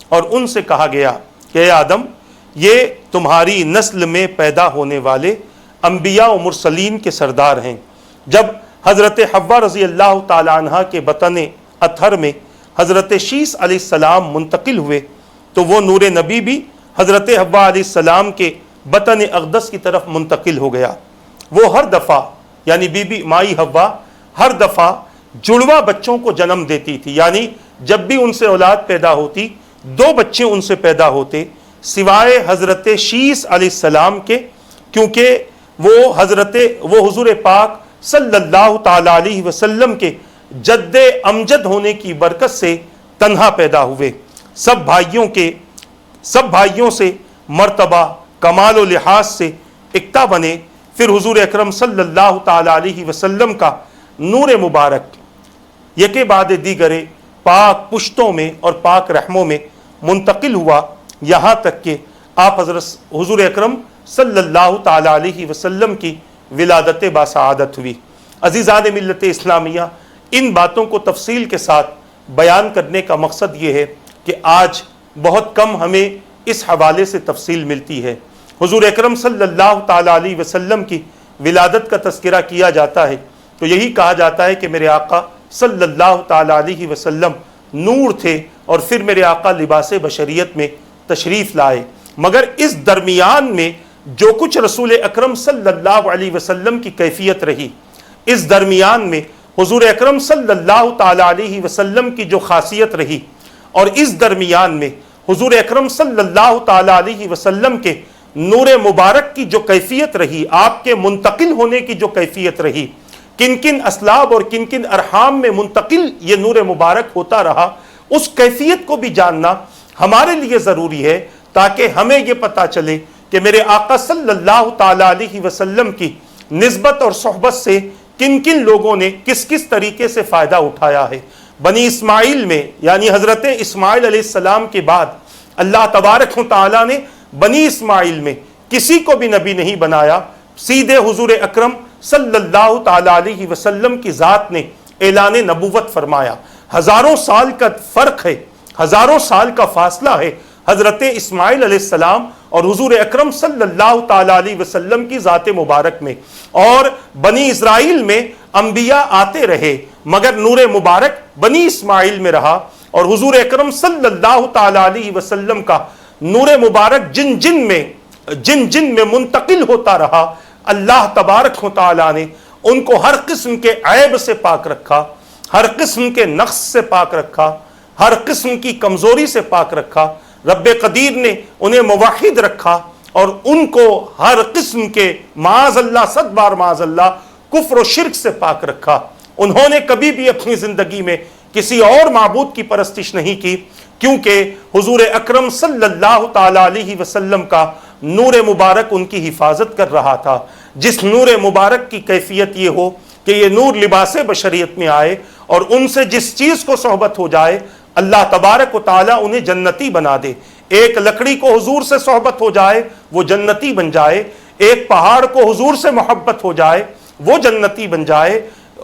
اور ان سے کہا گیا کہ اے آدم، یہ تمہاری نسل میں پیدا ہونے والے انبیاء و مرسلین کے سردار ہیں. جب حضرت حوا رضی اللہ تعالیٰ عنہ کے بطن اطہر میں حضرت شیس علیہ السلام منتقل ہوئے تو وہ نور نبی بھی حضرت حوا علیہ السلام کے بطن اقدس کی طرف منتقل ہو گیا. وہ ہر دفعہ یعنی بی بی مائی حوا ہر دفعہ جڑواں بچوں کو جنم دیتی تھی، یعنی جب بھی ان سے اولاد پیدا ہوتی 2 بچے ان سے پیدا ہوتے سوائے حضرت شیس علیہ السلام کے، کیونکہ وہ حضور پاک صلی اللہ تعالی علیہ وسلم کے جد امجد ہونے کی برکت سے تنہا پیدا ہوئے. سب بھائیوں سے مرتبہ کمال و لحاظ سے اکتا بنے. پھر حضور اکرم صلی اللہ تعالی علیہ وسلم کا نور مبارک یکے بعد دیگرے پاک پشتوں میں اور پاک رحموں میں منتقل ہوا یہاں تک کہ آپ حضرت حضور اکرم صلی اللہ تعالی علیہ وسلم کی ولادت باسعادت ہوئی۔ عزیزان ملت اسلامیہ، ان باتوں کو تفصیل کے ساتھ بیان کرنے کا مقصد یہ ہے کہ آج بہت کم ہمیں اس حوالے سے تفصیل ملتی ہے۔ حضور اکرم صلی اللہ تعالی علیہ وسلم کی ولادت کا تذکرہ کیا جاتا ہے تو یہی کہا جاتا ہے کہ میرے آقا صلی اللہ تعالی علیہ وسلم نور تھے اور پھر میرے آقا لباس بشریت میں تشریف لائے۔ مگر اس درمیان میں جو کچھ رسول اکرم صلی اللہ علیہ وسلم کی کیفیت رہی، اس درمیان میں حضور اکرم صلی اللہ تعالی علیہ وسلم کی جو خاصیت رہی، اور اس درمیان میں حضور اکرم صلی اللہ تعالی علیہ وسلم کے نور مبارک کی جو کیفیت رہی، آپ کے منتقل ہونے کی جو کیفیت رہی، کن کن اسلاب اور کن کن ارحام میں منتقل یہ نور مبارک ہوتا رہا، اس کیفیت کو بھی جاننا ہمارے لیے ضروری ہے تاکہ ہمیں یہ پتہ چلے کہ میرے آقا صلی اللہ تعالی علیہ وسلم کی نسبت اور صحبت سے کن کن لوگوں نے کس کس طریقے سے فائدہ اٹھایا ہے۔ بنی اسماعیل میں یعنی حضرت اسماعیل علیہ السلام کے بعد اللہ تبارک و تعالیٰ نے بنی اسماعیل میں کسی کو بھی نبی نہیں بنایا، سیدھے حضور اکرم صلی اللہ تعالی علیہ وسلم کی ذات نے اعلان نبوت فرمایا۔ ہزاروں سال کا فرق ہے، ہزاروں سال کا فاصلہ ہے حضرت اسماعیل علیہ السلام اور حضور اکرم صلی اللہ تعالی علیہ وسلم کی ذات مبارک میں، اور بنی اسرائیل میں انبیاء آتے رہے مگر نور مبارک بنی اسماعیل میں رہا، اور حضور اکرم صلی اللہ تعالی علیہ وسلم کا نور مبارک جن جن میں منتقل ہوتا رہا، اللہ تبارک و تعالیٰ نے ان کو ہر قسم کے عیب سے پاک رکھا، ہر قسم کے نقص سے پاک رکھا، ہر قسم کی کمزوری سے پاک رکھا۔ رب قدیر نے انہیں موحد رکھا اور ان کو ہر قسم کے معاذ اللہ، صد بار معاذ اللہ، کفر و شرک سے پاک رکھا۔ انہوں نے کبھی بھی اپنی زندگی میں کسی اور معبود کی پرستش نہیں کی، کیونکہ حضور اکرم صلی اللہ تعالی علیہ وسلم کا نور مبارک ان کی حفاظت کر رہا تھا۔ جس نور مبارک کی کیفیت یہ ہو کہ یہ نور لباس بشریت میں آئے اور ان سے جس چیز کو صحبت ہو جائے اللہ تبارک و تعالیٰ انہیں جنتی بنا دے۔ ایک لکڑی کو حضور سے صحبت ہو جائے وہ جنتی بن جائے، ایک پہاڑ کو حضور سے محبت ہو جائے وہ جنتی بن جائے۔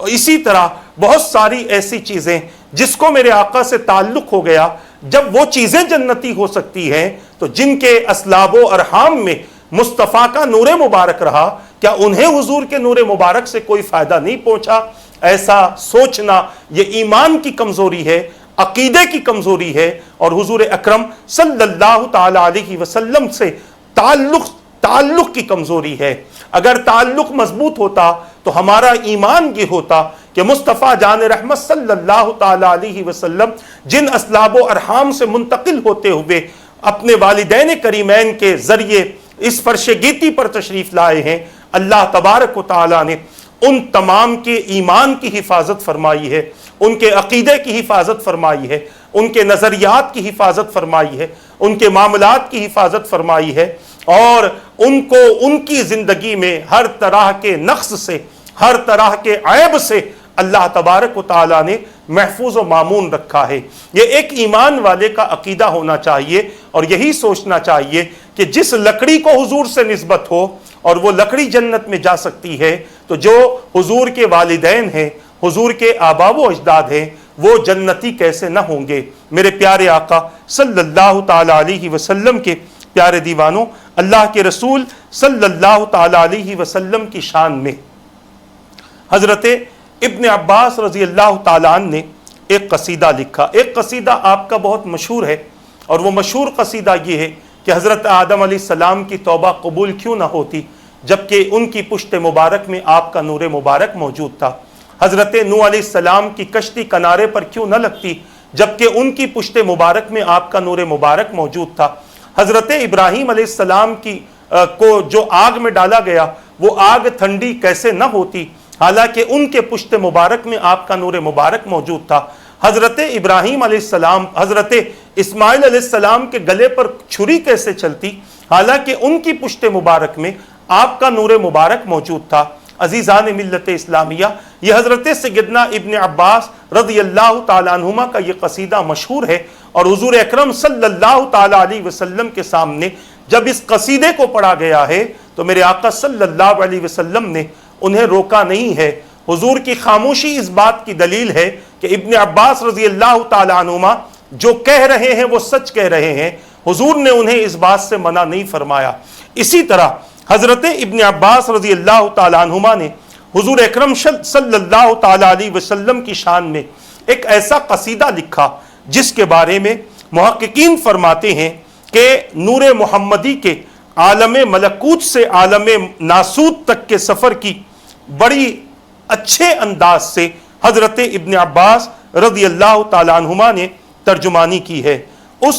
اسی طرح بہت ساری ایسی چیزیں جس کو میرے آقا سے تعلق ہو گیا، جب وہ چیزیں جنتی ہو سکتی ہیں تو جن کے اسلاب و ارحام میں مصطفیٰ کا نور مبارک رہا، کیا انہیں حضور کے نور مبارک سے کوئی فائدہ نہیں پہنچا؟ ایسا سوچنا یہ ایمان کی کمزوری ہے، عقیدے کی کمزوری ہے، اور حضور اکرم صلی اللہ تعالی علیہ وسلم سے تعلق کی کمزوری ہے۔ اگر تعلق مضبوط ہوتا تو ہمارا ایمان یہ ہوتا کہ مصطفیٰ جان رحمت صلی اللہ تعالی علیہ وسلم جن اسلاب و ارحام سے منتقل ہوتے ہوئے اپنے والدین کریمین کے ذریعے اس فرش گیتی پر تشریف لائے ہیں، اللہ تبارک و تعالی نے ان تمام کے ایمان کی حفاظت فرمائی ہے، ان کے عقیدے کی حفاظت فرمائی ہے، ان کے نظریات کی حفاظت فرمائی ہے، ان کے معاملات کی حفاظت فرمائی ہے، اور ان کو ان کی زندگی میں ہر طرح کے نقص سے، ہر طرح کے عیب سے اللہ تبارک و تعالیٰ نے محفوظ و مامون رکھا ہے۔ یہ ایک ایمان والے کا عقیدہ ہونا چاہیے، اور یہی سوچنا چاہیے کہ جس لکڑی کو حضور سے نسبت ہو اور وہ لکڑی جنت میں جا سکتی ہے، تو جو حضور کے والدین ہیں، حضور کے آبا و اجداد ہیں، وہ جنتی کیسے نہ ہوں گے؟ میرے پیارے آقا صلی اللہ تعالی علیہ وسلم کے پیارے دیوانوں، اللہ کے رسول صلی اللہ تعالی علیہ وسلم کی شان میں حضرت ابن عباس رضی اللہ تعالیٰ عنہ نے ایک قصیدہ لکھا۔ ایک قصیدہ آپ کا بہت مشہور ہے، اور وہ مشہور قصیدہ یہ ہے کہ حضرت آدم علیہ السلام کی توبہ قبول کیوں نہ ہوتی جبکہ ان کی پشت مبارک میں آپ کا نور مبارک موجود تھا؟ حضرت نوح علیہ السلام کی کشتی کنارے پر کیوں نہ لگتی جبکہ ان کی پشت مبارک میں آپ کا نور مبارک موجود تھا؟ حضرت ابراہیم علیہ السلام کو جو آگ میں ڈالا گیا وہ آگ ٹھنڈی کیسے نہ ہوتی حالانکہ ان کے پشت مبارک میں آپ کا نور مبارک موجود تھا؟ حضرت ابراہیم علیہ السلام، حضرت اسماعیل علیہ السلام کے گلے پر چھری کیسے چلتی حالانکہ ان کی پشت مبارک میں آپ کا نور مبارک موجود تھا؟ عزیزان ملت اسلامیہ، یہ حضرت سیدنا ابن عباس رضی اللہ تعالیٰ عنہما کا یہ قصیدہ مشہور ہے، اور حضور اکرم صلی اللہ تعالیٰ علیہ وسلم کے سامنے جب اس قصیدے کو پڑھا گیا ہے تو میرے آقا صلی اللہ علیہ وسلم نے انہیں روکا نہیں ہے۔ حضور کی خاموشی اس بات کی دلیل ہے کہ ابن عباس رضی اللہ تعالیٰ عنہما جو کہہ رہے ہیں وہ سچ کہہ رہے ہیں، حضور نے انہیں اس بات سے منع نہیں فرمایا۔ اسی طرح حضرت ابن عباس رضی اللہ تعالیٰ عنہما نے حضور اکرم صلی اللہ تعالیٰ علیہ وسلم کی شان میں ایک ایسا قصیدہ لکھا جس کے بارے میں محققین فرماتے ہیں کہ نور محمدی کے عالم ملکوت سے عالم ناسوت تک کے سفر کی بڑی اچھے انداز سے حضرت ابن عباس رضی اللہ تعالیٰ عنہما نے ترجمانی کی ہے۔ اس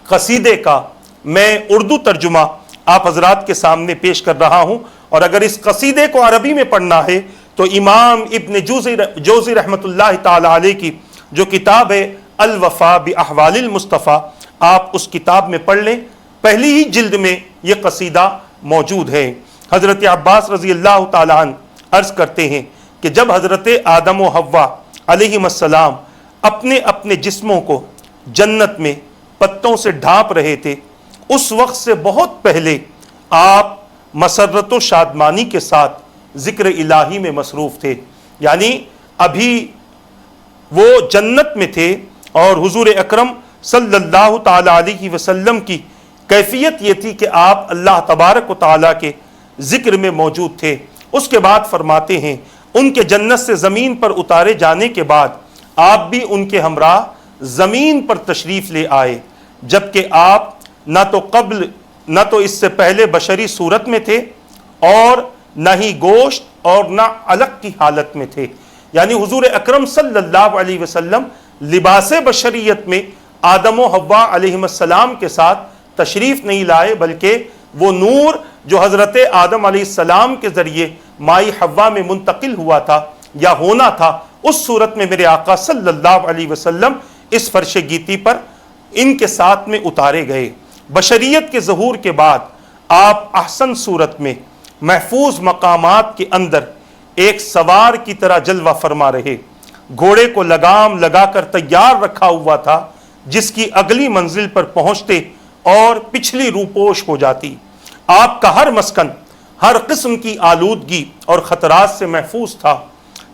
قصیدے کا میں اردو ترجمہ آپ حضرات کے سامنے پیش کر رہا ہوں، اور اگر اس قصیدے کو عربی میں پڑھنا ہے تو امام ابن جوزی رحمۃ اللہ تعالیٰ علیہ کی جو کتاب ہے الوفا باحوال المصطفیٰ، آپ اس کتاب میں پڑھ لیں، پہلی ہی جلد میں یہ قصیدہ موجود ہے۔ حضرت عباس رضی اللہ تعالیٰ عنہ عرض کرتے ہیں کہ جب حضرت آدم و حوا علیہم السلام اپنے اپنے جسموں کو جنت میں پتوں سے ڈھانپ رہے تھے، اس وقت سے بہت پہلے آپ مسرت و شادمانی کے ساتھ ذکر الہی میں مصروف تھے، یعنی ابھی وہ جنت میں تھے اور حضور اکرم صلی اللہ تعالیٰ علیہ وسلم کی کیفیت یہ تھی کہ آپ اللہ تبارک و تعالیٰ کے ذکر میں موجود تھے۔ اس کے بعد فرماتے ہیں ان کے جنت سے زمین پر اتارے جانے کے بعد آپ بھی ان کے ہمراہ زمین پر تشریف لے آئے، جبکہ آپ نہ تو اس سے پہلے بشری صورت میں تھے اور نہ ہی گوشت اور نہ علق کی حالت میں تھے، یعنی حضور اکرم صلی اللہ علیہ وسلم لباس بشریت میں آدم و حوا علیہم السلام کے ساتھ تشریف نہیں لائے، بلکہ وہ نور جو حضرت آدم علیہ السلام کے ذریعے مائی حوا میں منتقل ہوا تھا یا ہونا تھا، اس صورت میں میرے آقا صلی اللہ علیہ وسلم اس فرش گیتی پر ان کے ساتھ میں اتارے گئے۔ بشریت کے ظہور کے بعد آپ احسن صورت میں محفوظ مقامات کے اندر ایک سوار کی طرح جلوہ فرما رہے، گھوڑے کو لگام لگا کر تیار رکھا ہوا تھا جس کی اگلی منزل پر پہنچتے اور پچھلی روپوش ہو جاتی۔ آپ کا ہر مسکن ہر قسم کی آلودگی اور خطرات سے محفوظ تھا،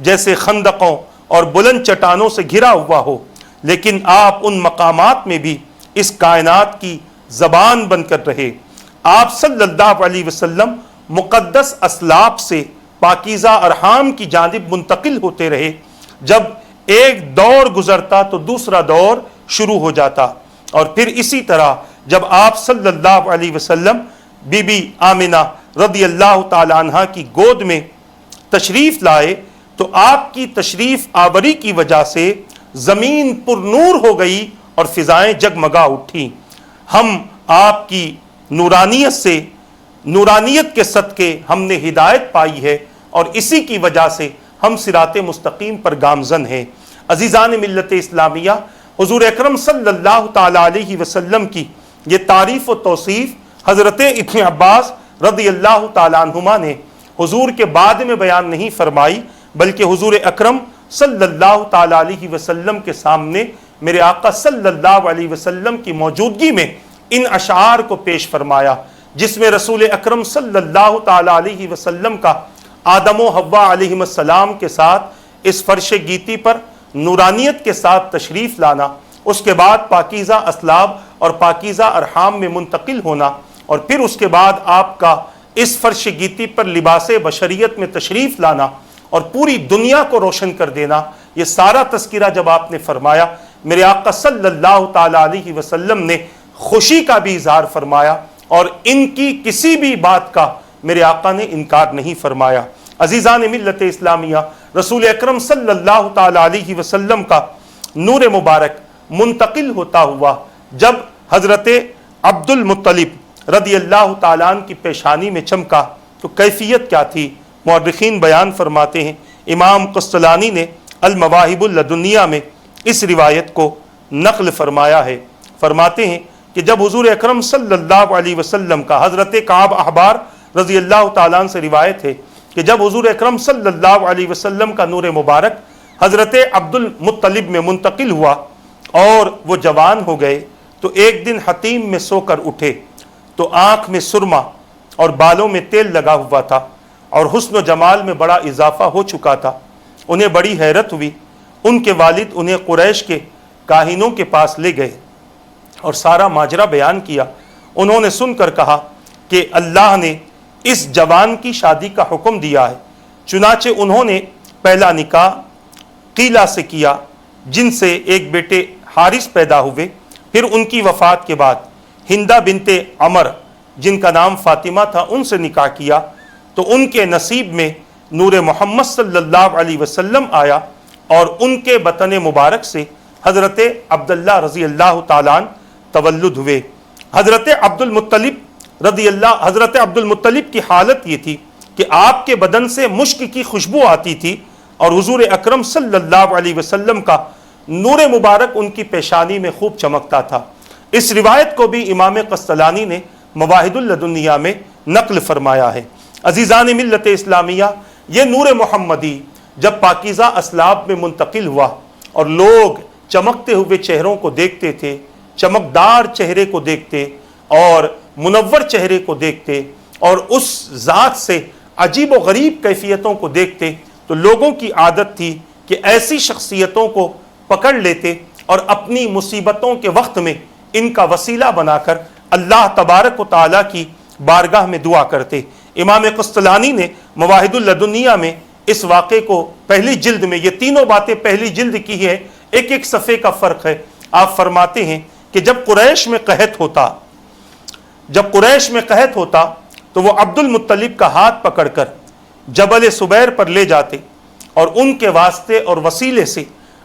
جیسے خندقوں اور بلند چٹانوں سے گھرا ہوا ہو، لیکن آپ ان مقامات میں بھی اس کائنات کی زبان بن کر رہے۔ آپ صلی اللہ علیہ وسلم مقدس اسلاف سے پاکیزہ ارحام کی جانب منتقل ہوتے رہے، جب ایک دور گزرتا تو دوسرا دور شروع ہو جاتا، اور پھر اسی طرح جب آپ صلی اللہ علیہ وسلم بی بی آمنہ رضی اللہ تعالی عنہ کی گود میں تشریف لائے تو آپ کی تشریف آوری کی وجہ سے زمین پر نور ہو گئی اور فضائیں جگمگا اٹھی۔ ہم آپ کی نورانیت سے، نورانیت کے صدقے ہم نے ہدایت پائی ہے، اور اسی کی وجہ سے ہم صراط مستقیم پر گامزن ہیں۔ عزیزان ملت اسلامیہ، حضور اکرم صلی اللہ تعالیٰ علیہ وسلم کی یہ تعریف و توصیف حضرت ابن عباس رضی اللہ تعالیٰ عنہما نے حضور کے بعد میں بیان نہیں فرمائی، بلکہ حضور اکرم صلی اللہ تعالیٰ علیہ وسلم کے سامنے میرے آقا صلی اللہ علیہ وسلم کی موجودگی میں ان اشعار کو پیش فرمایا، جس میں رسول اکرم صلی اللہ تعالیٰ علیہ وسلم کا آدم و حوا علیہم السلام کے ساتھ اس فرش گیتی پر نورانیت کے ساتھ تشریف لانا، اس کے بعد پاکیزہ اسلاب اور پاکیزہ ارحام میں منتقل ہونا، اور پھر اس کے بعد آپ کا اس فرش گیتی پر لباس بشریت میں تشریف لانا اور پوری دنیا کو روشن کر دینا، یہ سارا تذکرہ جب آپ نے فرمایا، میرے آقا صلی اللہ تعالیٰ علیہ وسلم نے خوشی کا بھی اظہار فرمایا، اور ان کی کسی بھی بات کا میرے آقا نے انکار نہیں فرمایا۔ عزیزان ملت اسلامیہ، رسول اکرم صلی اللہ تعالیٰ علیہ وسلم کا نور مبارک منتقل ہوتا ہوا جب حضرت عبد المطلب رضی اللہ تعالیٰ عنہ کی پیشانی میں چمکا تو کیفیت کیا تھی؟ مورخین بیان فرماتے ہیں، امام قسطلانی نے المواہب اللدنیہ میں اس روایت کو نقل فرمایا ہے، فرماتے ہیں کہ جب حضور اکرم صلی اللہ علیہ وسلم کا، حضرت کعب احبار رضی اللہ تعالیٰ عنہ سے روایت ہے کہ جب حضور اکرم صلی اللہ علیہ وسلم کا نور مبارک حضرت عبد المطلب میں منتقل ہوا اور وہ جوان ہو گئے تو ایک دن حتیم میں سو کر اٹھے تو آنکھ میں سرما اور بالوں میں تیل لگا ہوا تھا اور حسن و جمال میں بڑا اضافہ ہو چکا تھا۔ انہیں بڑی حیرت ہوئی۔ ان کے والد انہیں قریش کے کاہنوں کے پاس لے گئے اور سارا ماجرا بیان کیا۔ انہوں نے سن کر کہا کہ اللہ نے اس جوان کی شادی کا حکم دیا ہے۔ چنانچہ انہوں نے پہلا نکاح قیلہ سے کیا جن سے ایک بیٹے حارث پیدا ہوئے۔ پھر ان کی وفات کے بعد ہندہ بنت عمر جن کا نام فاطمہ تھا ان سے نکاح کیا تو ان کے نصیب میں نور محمد صلی اللہ علیہ وسلم آیا اور ان کے بطن مبارک سے حضرت عبداللہ رضی اللہ تعالیٰ عنہ تولد ہوئے۔ حضرت عبد المطلب کی حالت یہ تھی کہ آپ کے بدن سے مشک کی خوشبو آتی تھی اور حضور اکرم صلی اللہ علیہ وسلم کا نور مبارک ان کی پیشانی میں خوب چمکتا تھا۔ اس روایت کو بھی امام قسطلانی نے مواہب اللدنیہ میں نقل فرمایا ہے۔ عزیزان ملت اسلامیہ، یہ نور محمدی جب پاکیزہ اسلاب میں منتقل ہوا اور لوگ چمکتے ہوئے چہروں کو دیکھتے تھے، چمکدار چہرے کو دیکھتے اور منور چہرے کو دیکھتے اور اس ذات سے عجیب و غریب کیفیتوں کو دیکھتے تو لوگوں کی عادت تھی کہ ایسی شخصیتوں کو پکڑ لیتے اور اپنی مصیبتوں کے وقت میں ان کا وسیلہ بنا کر اللہ تبارک و تعالیٰ کی بارگاہ میں دعا کرتے۔ امام قسطلانی نے مواہب اللدنیہ میں اس واقعے کو پہلی جلد میں، یہ تینوں باتیں پہلی جلد کی ہے، ایک ایک صفحے کا فرق ہے۔ آپ فرماتے ہیں کہ جب قریش میں قحط ہوتا تو وہ عبد المطلب کا ہاتھ پکڑ کر جبل سبیر پر لے جاتے اور ان کے واسطے اور وسیلے سے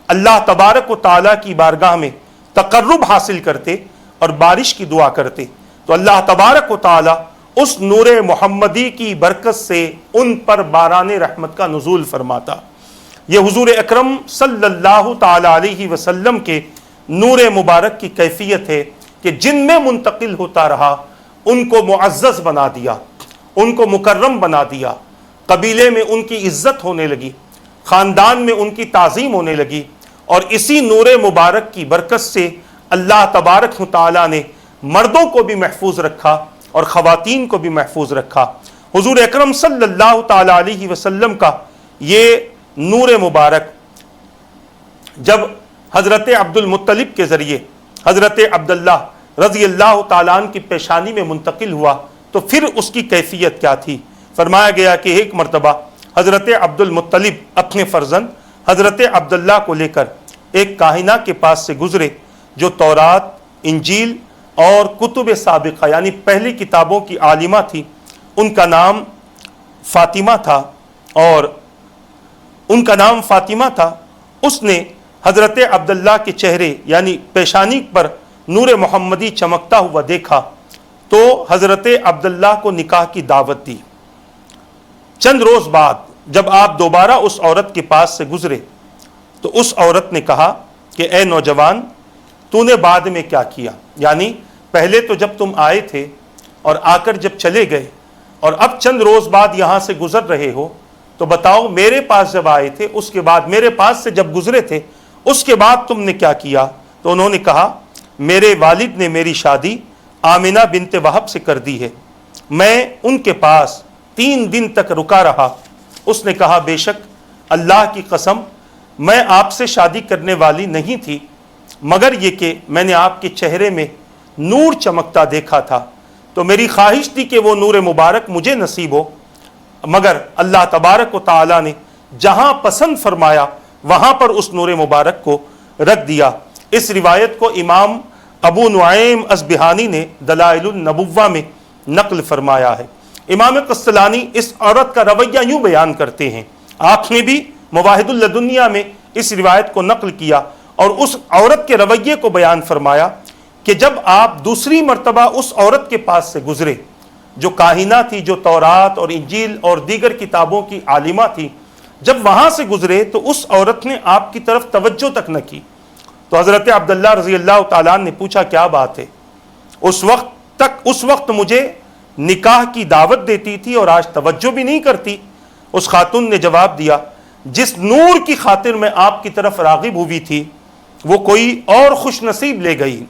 اللہ تبارک و تعالیٰ کی بارگاہ میں تقرب حاصل کرتے اور بارش کی دعا کرتے تو اللہ تبارک و تعالیٰ اس نور محمدی کی برکت سے ان پر باران رحمت کا نزول فرماتا۔ یہ حضور اکرم صلی اللہ تعالی علیہ وسلم کے نور مبارک کی کیفیت ہے کہ جن میں منتقل ہوتا رہا ان کو معزز بنا دیا، ان کو مکرم بنا دیا، قبیلے میں ان کی عزت ہونے لگی، خاندان میں ان کی تعظیم ہونے لگی، اور اسی نور مبارک کی برکت سے اللہ تبارک و تعالیٰ نے مردوں کو بھی محفوظ رکھا اور خواتین کو بھی محفوظ رکھا۔ حضور اکرم صلی اللہ تعالی علیہ وسلم کا یہ نور مبارک جب حضرت عبد المطلب کے ذریعے حضرت عبداللہ رضی اللہ تعالیٰ عنہ کی پیشانی میں منتقل ہوا تو پھر اس کی کیفیت کیا تھی؟ فرمایا گیا کہ ایک مرتبہ حضرت عبد المطلب اپنے فرزند حضرت عبداللہ کو لے کر ایک کاہنہ کے پاس سے گزرے جو تورات، انجیل اور کتب سابقہ یعنی پہلی کتابوں کی عالمہ تھی۔ ان کا نام فاطمہ تھا۔ اس نے حضرت عبداللہ کے چہرے یعنی پیشانی پر نور محمدی چمکتا ہوا دیکھا تو حضرت عبداللہ کو نکاح کی دعوت دی۔ چند روز بعد جب آپ دوبارہ اس عورت کے پاس سے گزرے تو اس عورت نے کہا کہ اے نوجوان، تو نے بعد میں کیا کیا؟ یعنی پہلے تو جب تم آئے تھے اور آ کر جب چلے گئے اور اب چند روز بعد یہاں سے گزر رہے ہو تو بتاؤ، میرے پاس جب آئے تھے اس کے بعد، میرے پاس سے جب گزرے تھے اس کے بعد تم نے کیا کیا؟ تو انہوں نے کہا میرے والد نے میری شادی آمنہ بنت وہب سے کر دی ہے، میں ان کے پاس 3 دن تک رکا رہا۔ اس نے کہا بے شک اللہ کی قسم میں آپ سے شادی کرنے والی نہیں تھی مگر یہ کہ میں نے آپ کے چہرے میں نور چمکتا دیکھا تھا تو میری خواہش تھی کہ وہ نور مبارک مجھے نصیب ہو، مگر اللہ تبارک و تعالیٰ نے جہاں پسند فرمایا وہاں پر اس نور مبارک کو رکھ دیا۔ اس روایت کو امام ابو نعیم اصبہانی نے دلائل النبوہ میں نقل فرمایا ہے۔ امام قسطلانی اس عورت کا رویہ یوں بیان کرتے ہیں، آپ نے بھی مواہب اللدنیہ میں اس روایت کو نقل کیا اور اس عورت کے رویے کو بیان فرمایا کہ جب آپ دوسری مرتبہ اس عورت کے پاس سے گزرے جو کاہنہ تھی، جو تورات اور انجیل اور دیگر کتابوں کی عالمہ تھی، جب وہاں سے گزرے تو اس عورت نے آپ کی طرف توجہ تک نہ کی تو حضرت عبداللہ رضی اللہ تعالیٰ نے پوچھا کیا بات ہے؟ اس وقت مجھے نکاح کی دعوت دیتی تھی اور آج توجہ بھی نہیں کرتی۔ اس خاتون نے جواب دیا جس نور کی خاطر میں آپ کی طرف راغب ہوئی تھی وہ کوئی اور خوش نصیب لے گئی،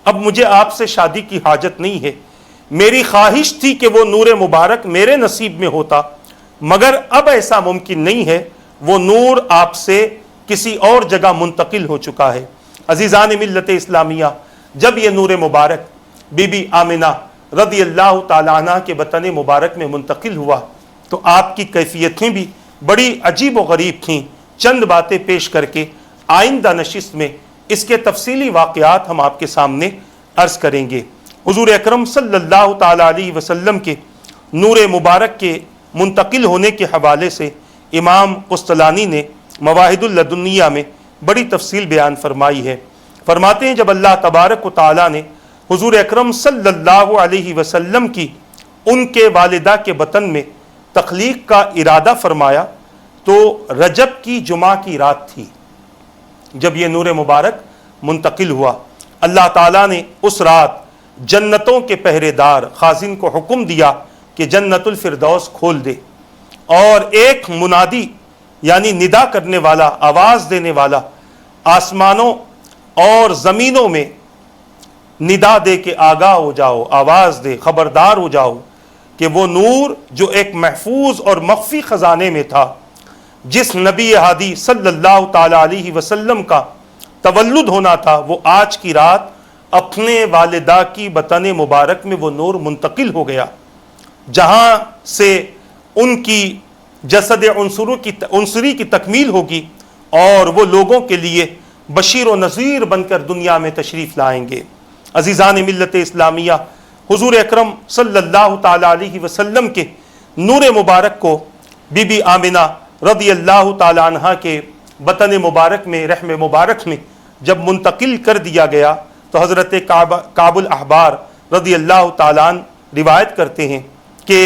اب مجھے آپ سے شادی کی حاجت نہیں ہے، میری خواہش تھی کہ وہ نور مبارک میرے نصیب میں ہوتا، مگر اب ایسا ممکن نہیں ہے، وہ نور آپ سے کسی اور جگہ منتقل ہو چکا ہے۔ عزیزان ملت اسلامیہ، جب یہ نور مبارک بی بی آمنہ رضی اللہ تعالیٰ عنہ کے بطن مبارک میں منتقل ہوا تو آپ کی کیفیتیں بھی بڑی عجیب و غریب تھیں۔ چند باتیں پیش کر کے آئندہ نشست میں اس کے تفصیلی واقعات ہم آپ کے سامنے عرض کریں گے۔ حضور اکرم صلی اللہ تعالیٰ علیہ وسلم کے نور مبارک کے منتقل ہونے کے حوالے سے امام قسطلانی نے مواہد اللدنیہ میں بڑی تفصیل بیان فرمائی ہے۔ فرماتے ہیں جب اللہ تبارک و تعالیٰ نے حضور اکرم صلی اللہ علیہ وسلم کی ان کے والدہ کے بطن میں تخلیق کا ارادہ فرمایا تو رجب کی جمعہ کی رات تھی جب یہ نور مبارک منتقل ہوا۔ اللہ تعالیٰ نے اس رات جنتوں کے پہرے دار خازن کو حکم دیا کہ جنت الفردوس کھول دے، اور ایک منادی یعنی ندا کرنے والا، آواز دینے والا آسمانوں اور زمینوں میں ندا دے کے آگاہ ہو جاؤ، آواز دے، خبردار ہو جاؤ کہ وہ نور جو ایک محفوظ اور مخفی خزانے میں تھا، جس نبی ہادی صلی اللہ تعالی علیہ وسلم کا تولد ہونا تھا، وہ آج کی رات اپنے والدہ کی بطن مبارک میں وہ نور منتقل ہو گیا، جہاں سے ان کی جسد عنصری کی تکمیل ہوگی اور وہ لوگوں کے لیے بشیر و نذیر بن کر دنیا میں تشریف لائیں گے۔ عزیزان ملت اسلامیہ، حضور اکرم صلی اللہ تعالی علیہ وسلم کے نور مبارک کو بی بی آمنہ رضی اللہ تعالی عنہ کے بطن مبارک میں، رحم مبارک میں جب منتقل کر دیا گیا تو حضرت کعب الاحبار رضی اللہ تعالیٰ عنہ روایت کرتے ہیں کہ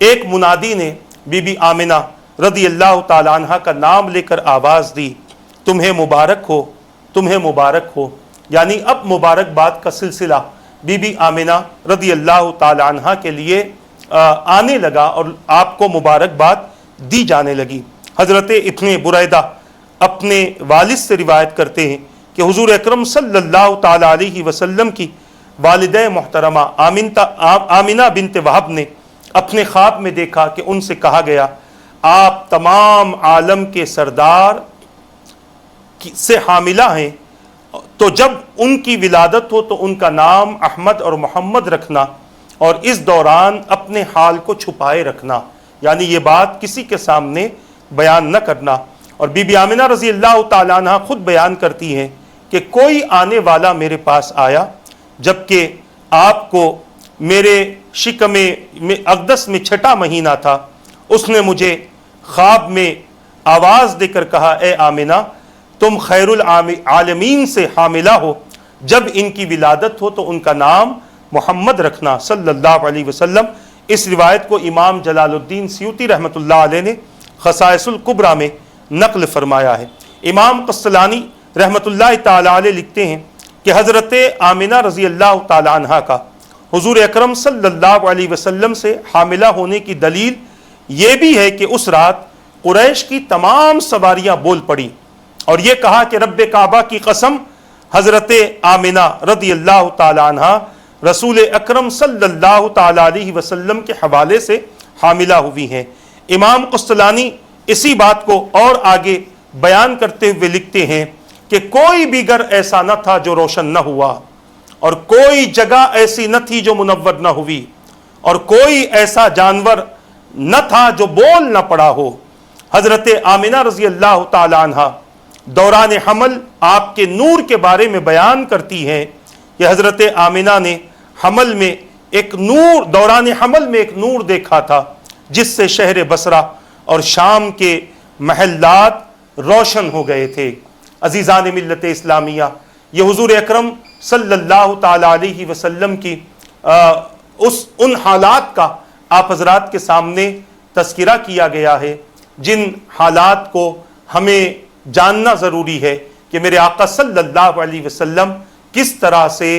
ایک منادی نے بی بی آمنہ رضی اللہ تعالیٰ عنہ کا نام لے کر آواز دی، تمہیں مبارک ہو، تمہیں مبارک ہو، یعنی اب مبارک باد کا سلسلہ بی بی آمنہ رضی اللہ تعالیٰ عنہ کے لیے آنے لگا اور آپ کو مبارک باد دی جانے لگی۔ حضرت ابن بریدہ اپنے والد سے روایت کرتے ہیں کہ حضور اکرم صلی اللہ تعالیٰ علیہ وسلم کی والدہ محترمہ آمنہ بنت وہب نے اپنے خواب میں دیکھا کہ ان سے کہا گیا آپ تمام عالم کے سردار سے حاملہ ہیں، تو جب ان کی ولادت ہو تو ان کا نام احمد اور محمد رکھنا، اور اس دوران اپنے حال کو چھپائے رکھنا، یعنی یہ بات کسی کے سامنے بیان نہ کرنا۔ اور بی بی آمنہ رضی اللہ تعالیٰ عنہ خود بیان کرتی ہیں کہ کوئی آنے والا میرے پاس آیا جبکہ آپ کو میرے شکم اقدس میں چھٹا مہینہ تھا، اس نے مجھے خواب میں آواز دے کر کہا اے آمنہ تم خیر العالمین سے حاملہ ہو، جب ان کی ولادت ہو تو ان کا نام محمد رکھنا صلی اللہ علیہ وسلم۔ اس روایت کو امام جلال الدین سیوطی رحمۃ اللہ علیہ نے خصائص الکبریٰ میں نقل فرمایا ہے۔ امام قسطلانی رحمۃ اللہ تعالی علیہ لکھتے ہیں کہ حضرت آمنہ رضی اللہ تعالی عنہ کا حضور اکرم صلی اللہ علیہ وسلم سے حاملہ ہونے کی دلیل یہ بھی ہے کہ اس رات قریش کی تمام سواریاں بول پڑیں اور یہ کہا کہ رب کعبہ کی قسم حضرت آمنہ رضی اللہ تعالی عنہ رسول اکرم صلی اللہ تعالی علیہ وسلم کے حوالے سے حاملہ ہوئی ہیں۔ امام قسطلانی اسی بات کو اور آگے بیان کرتے ہوئے لکھتے ہیں کہ کوئی بھی گھر ایسا نہ تھا جو روشن نہ ہوا، اور کوئی جگہ ایسی نہ تھی جو منور نہ ہوئی، اور کوئی ایسا جانور نہ تھا جو بول نہ پڑا ہو۔ حضرت آمنہ رضی اللہ تعالی عنہ دوران حمل آپ کے نور کے بارے میں بیان کرتی ہیں کہ حضرت آمنہ نے حمل میں دوران حمل میں ایک نور دیکھا تھا جس سے شہر بصرہ اور شام کے محلات روشن ہو گئے تھے۔ عزیزان ملت اسلامیہ، یہ حضور اکرم صلی اللہ تعالی علیہ وسلم کی ان حالات کا آپ حضرات کے سامنے تذکرہ کیا گیا ہے جن حالات کو ہمیں جاننا ضروری ہے کہ میرے آقا صلی اللہ علیہ وسلم کس طرح سے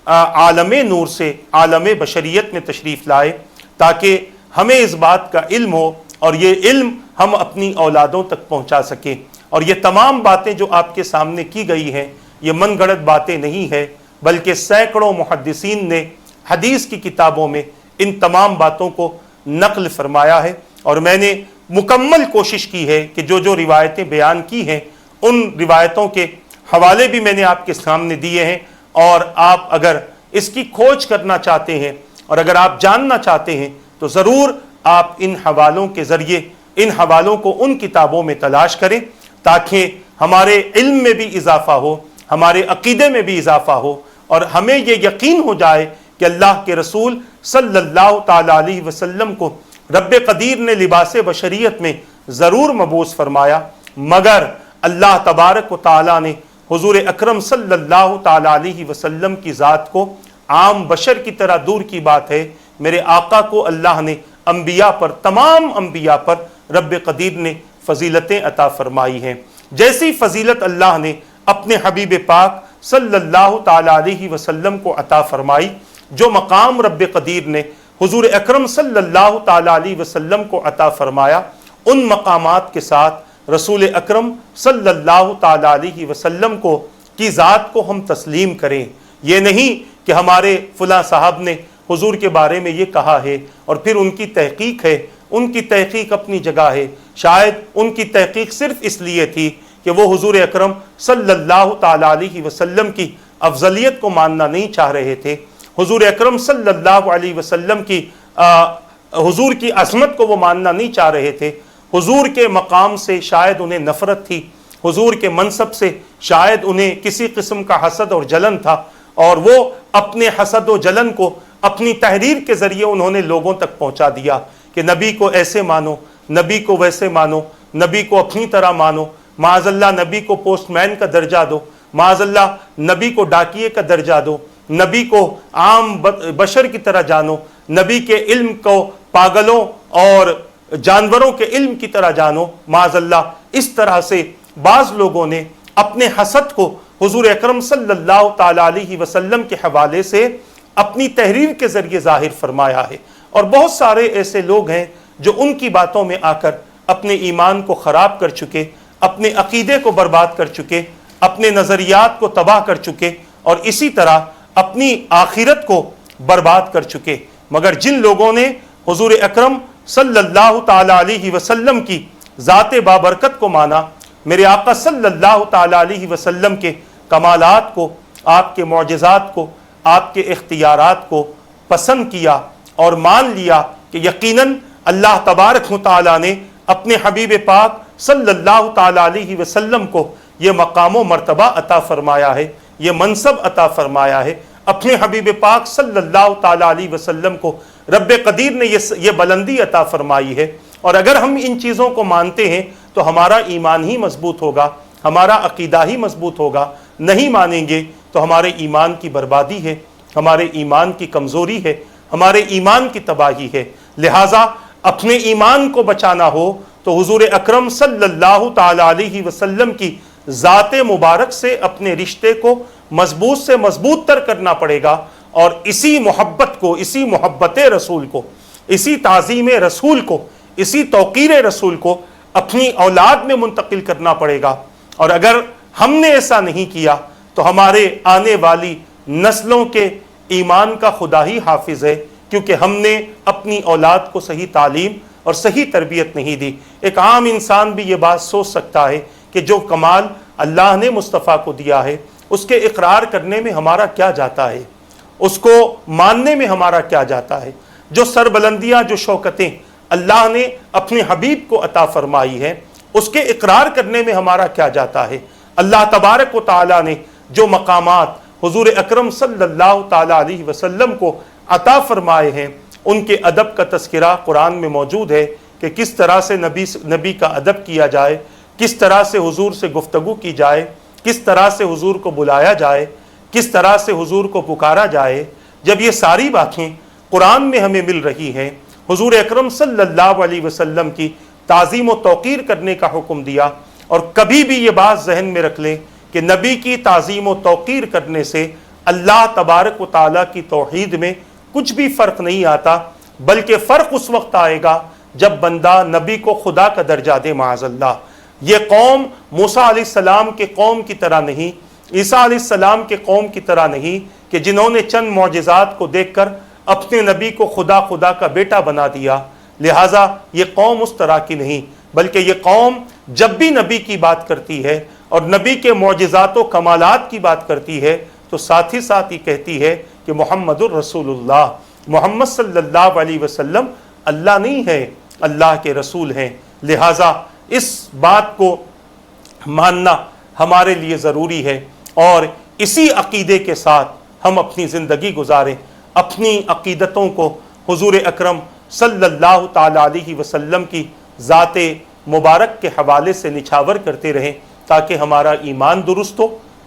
عالم نور سے عالم بشریت میں تشریف لائے، تاکہ ہمیں اس بات کا علم ہو اور یہ علم ہم اپنی اولادوں تک پہنچا سکیں۔ اور یہ تمام باتیں جو آپ کے سامنے کی گئی ہیں یہ من گھڑت باتیں نہیں ہے، بلکہ سینکڑوں محدثین نے حدیث کی کتابوں میں ان تمام باتوں کو نقل فرمایا ہے، اور میں نے مکمل کوشش کی ہے کہ جو جو روایتیں بیان کی ہیں ان روایتوں کے حوالے بھی میں نے آپ کے سامنے دیے ہیں، اور آپ اگر اس کی کھوج کرنا چاہتے ہیں اور اگر آپ جاننا چاہتے ہیں تو ضرور آپ ان حوالوں کے ذریعے ان حوالوں کو ان کتابوں میں تلاش کریں، تاکہ ہمارے علم میں بھی اضافہ ہو، ہمارے عقیدے میں بھی اضافہ ہو، اور ہمیں یہ یقین ہو جائے کہ اللہ کے رسول صلی اللہ تعالی علیہ وسلم کو رب قدیر نے لباس بشریت میں ضرور مبعوث فرمایا، مگر اللہ تبارک و تعالیٰ نے حضور اکرم صلی اللہ تعالی علیہ وسلم کی ذات کو عام بشر کی طرح دور کی بات ہے، میرے آقا کو اللہ نے انبیاء پر، تمام انبیاء پر رب قدیر نے فضیلتیں عطا فرمائی ہیں۔ جیسی فضیلت اللہ نے اپنے حبیب پاک صلی اللہ تعالی علیہ وسلم کو عطا فرمائی، جو مقام رب قدیر نے حضور اکرم صلی اللہ تعالی علیہ وسلم کو عطا فرمایا، ان مقامات کے ساتھ رسول اکرم صلی اللہ تعالی علیہ وسلم کی ذات کو ہم تسلیم کریں۔ یہ نہیں کہ ہمارے فلاں صاحب نے حضور کے بارے میں یہ کہا ہے اور پھر ان کی تحقیق ہے، ان کی تحقیق اپنی جگہ ہے، شاید ان کی تحقیق صرف اس لیے تھی کہ وہ حضور اکرم صلی اللہ تعالی علیہ وسلم کی افضلیت کو ماننا نہیں چاہ رہے تھے، حضور اکرم صلی اللہ علیہ وسلم کی حضور کی عظمت کو وہ ماننا نہیں چاہ رہے تھے، حضور کے مقام سے شاید انہیں نفرت تھی، حضور کے منصب سے شاید انہیں کسی قسم کا حسد اور جلن تھا، اور وہ اپنے حسد و جلن کو اپنی تحریر کے ذریعے انہوں نے لوگوں تک پہنچا دیا کہ نبی کو ایسے مانو، نبی کو ویسے مانو، نبی کو اپنی طرح مانو، معاذ اللہ نبی کو پوسٹ مین کا درجہ دو، معاذ اللہ نبی کو ڈاکیے کا درجہ دو، نبی کو عام بشر کی طرح جانو، نبی کے علم کو پاگلوں اور جانوروں کے علم کی طرح جانو، معاذ اللہ۔ اس طرح سے بعض لوگوں نے اپنے حسد کو حضور اکرم صلی اللہ تعالی علیہ وسلم کے حوالے سے اپنی تحریر کے ذریعے ظاہر فرمایا ہے، اور بہت سارے ایسے لوگ ہیں جو ان کی باتوں میں آ کر اپنے ایمان کو خراب کر چکے، اپنے عقیدے کو برباد کر چکے، اپنے نظریات کو تباہ کر چکے، اور اسی طرح اپنی آخرت کو برباد کر چکے۔ مگر جن لوگوں نے حضور اکرم صلی اللہ تعالی علیہ وسلم کی ذات بابرکت کو مانا، میرے آقا صلی اللہ تعالی علیہ وسلم کے کمالات کو، آپ کے معجزات کو، آپ کے اختیارات کو پسند کیا اور مان لیا کہ یقیناً اللہ تبارک و تعالیٰ نے اپنے حبیب پاک صلی اللہ تعالی علیہ وسلم کو یہ مقام و مرتبہ عطا فرمایا ہے، یہ منصب عطا فرمایا ہے، اپنے حبیب پاک صلی اللہ تعالی علیہ وسلم کو رب قدیر نے یہ بلندی عطا فرمائی ہے، اور اگر ہم ان چیزوں کو مانتے ہیں تو ہمارا ایمان ہی مضبوط ہوگا، ہمارا عقیدہ ہی مضبوط ہوگا۔ نہیں مانیں گے تو ہمارے ایمان کی بربادی ہے، ہمارے ایمان کی کمزوری ہے، ہمارے ایمان کی تباہی ہے۔ لہٰذا اپنے ایمان کو بچانا ہو تو حضور اکرم صلی اللہ تعالی علیہ وسلم کی ذات مبارک سے اپنے رشتے کو مضبوط سے مضبوط تر کرنا پڑے گا، اور اسی محبت کو، اسی محبت رسول کو، اسی تعظیم رسول کو، اسی توقیر رسول کو اپنی اولاد میں منتقل کرنا پڑے گا۔ اور اگر ہم نے ایسا نہیں کیا تو ہمارے آنے والی نسلوں کے ایمان کا خدا ہی حافظ ہے، کیونکہ ہم نے اپنی اولاد کو صحیح تعلیم اور صحیح تربیت نہیں دی۔ ایک عام انسان بھی یہ بات سوچ سکتا ہے کہ جو کمال اللہ نے مصطفیٰ کو دیا ہے اس کے اقرار کرنے میں ہمارا کیا جاتا ہے، اس کو ماننے میں ہمارا کیا جاتا ہے، جو سربلندیاں، جو شوکتیں اللہ نے اپنے حبیب کو عطا فرمائی ہے اس کے اقرار کرنے میں ہمارا کیا جاتا ہے۔ اللہ تبارک و تعالیٰ نے جو مقامات حضور اکرم صلی اللہ تعالی علیہ وسلم کو عطا فرمائے ہیں ان کے ادب کا تذکرہ قرآن میں موجود ہے کہ کس طرح سے نبی کا ادب کیا جائے، کس طرح سے حضور سے گفتگو کی جائے، کس طرح سے حضور کو بلایا جائے، کس طرح سے حضور کو پکارا جائے۔ جب یہ ساری باتیں قرآن میں ہمیں مل رہی ہیں، حضور اکرم صلی اللہ علیہ وسلم کی تعظیم و توقیر کرنے کا حکم دیا، اور کبھی بھی یہ بات ذہن میں رکھ لیں کہ نبی کی تعظیم و توقیر کرنے سے اللہ تبارک و تعالیٰ کی توحید میں کچھ بھی فرق نہیں آتا، بلکہ فرق اس وقت آئے گا جب بندہ نبی کو خدا کا درجہ دے، معاذ اللہ۔ یہ قوم موسیٰ علیہ السلام کے قوم کی طرح نہیں، عیسیٰ علیہ السلام کے قوم کی طرح نہیں کہ جنہوں نے چند معجزات کو دیکھ کر اپنے نبی کو خدا خدا کا بیٹا بنا دیا۔ لہٰذا یہ قوم اس طرح کی نہیں، بلکہ یہ قوم جب بھی نبی کی بات کرتی ہے اور نبی کے معجزات و کمالات کی بات کرتی ہے تو ساتھ ہی ساتھ یہ کہتی ہے کہ محمد الرسول اللہ، محمد صلی اللہ علیہ وسلم اللہ نہیں ہے، اللہ کے رسول ہیں۔ لہٰذا اس بات کو ماننا ہمارے لیے ضروری ہے اور اسی عقیدے کے ساتھ ہم اپنی زندگی گزاریں، اپنی عقیدتوں کو حضور اکرم صلی اللہ تعالیٰ علیہ وسلم کی ذات مبارک کے حوالے سے نچھاور کرتے رہیں تاکہ ہمارا ایمان درست ہو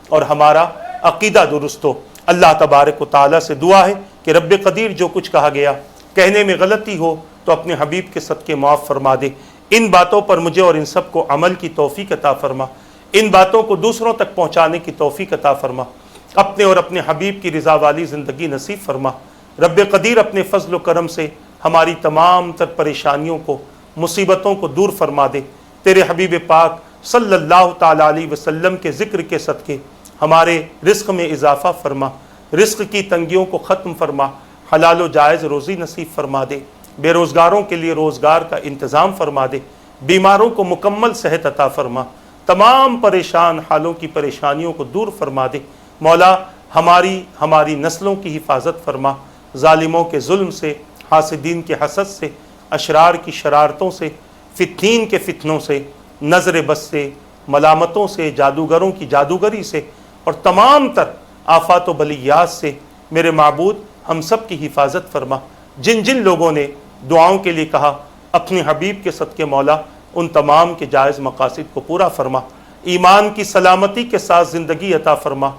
اور ہمارا عقیدہ درست ہو۔ اللہ تبارک و تعالیٰ سے دعا ہے کہ رب قدیر جو کچھ کہا گیا کہنے میں غلطی ہو تو اپنے حبیب کے صدقے معاف فرما دے۔ ان باتوں پر مجھے اور ان سب کو عمل کی توفیق عطا فرما، ان باتوں کو دوسروں تک پہنچانے کی توفیق عطا فرما، اپنے اور اپنے حبیب کی رضا والی زندگی نصیب فرما۔ رب قدیر اپنے فضل و کرم سے ہماری تمام تر پریشانیوں کو، مصیبتوں کو دور فرما دے۔ تیرے حبیب پاک صلی اللہ تعالیٰ علیہ وسلم کے ذکر کے صدقے ہمارے رزق میں اضافہ فرما، رزق کی تنگیوں کو ختم فرما، حلال و جائز روزی نصیب فرما دے، بے روزگاروں کے لیے روزگار کا انتظام فرما دے، بیماروں کو مکمل صحت عطا فرما، تمام پریشان حالوں کی پریشانیوں کو دور فرما دے۔ مولا ہماری نسلوں کی حفاظت فرما، ظالموں کے ظلم سے، حاسدین کے حسد سے، اشرار کی شرارتوں سے، فتنین کے فتنوں سے، نظر بس سے، ملامتوں سے، جادوگروں کی جادوگری سے اور تمام تر آفات و بلیات سے میرے معبود ہم سب کی حفاظت فرما۔ جن جن لوگوں نے دعاؤں کے لیے کہا اپنے حبیب کے صدقے مولا ان تمام کے جائز مقاصد کو پورا فرما، ایمان کی سلامتی کے ساتھ زندگی عطا فرما،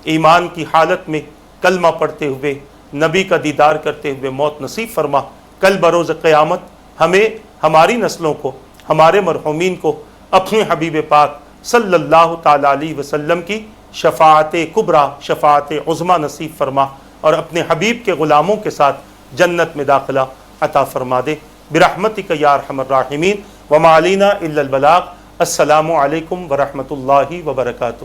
ایمان کی حالت میں کلمہ پڑھتے ہوئے نبی کا دیدار کرتے ہوئے موت نصیب فرما۔ کل بروز قیامت ہمیں، ہماری نسلوں کو، ہمارے مرحومین کو اپنے حبیب پاک صلی اللہ تعالیٰ علیہ وسلم کی شفاعت کبریٰ، شفاعت عظمیٰ نصیب فرما اور اپنے حبیب کے غلاموں کے ساتھ جنت میں داخلہ عطا فرما دے برحمتک یا ارحم الراحمین۔ وما علینا الا البلاغ۔ السلام علیکم ورحمۃ اللہ وبرکاتہ۔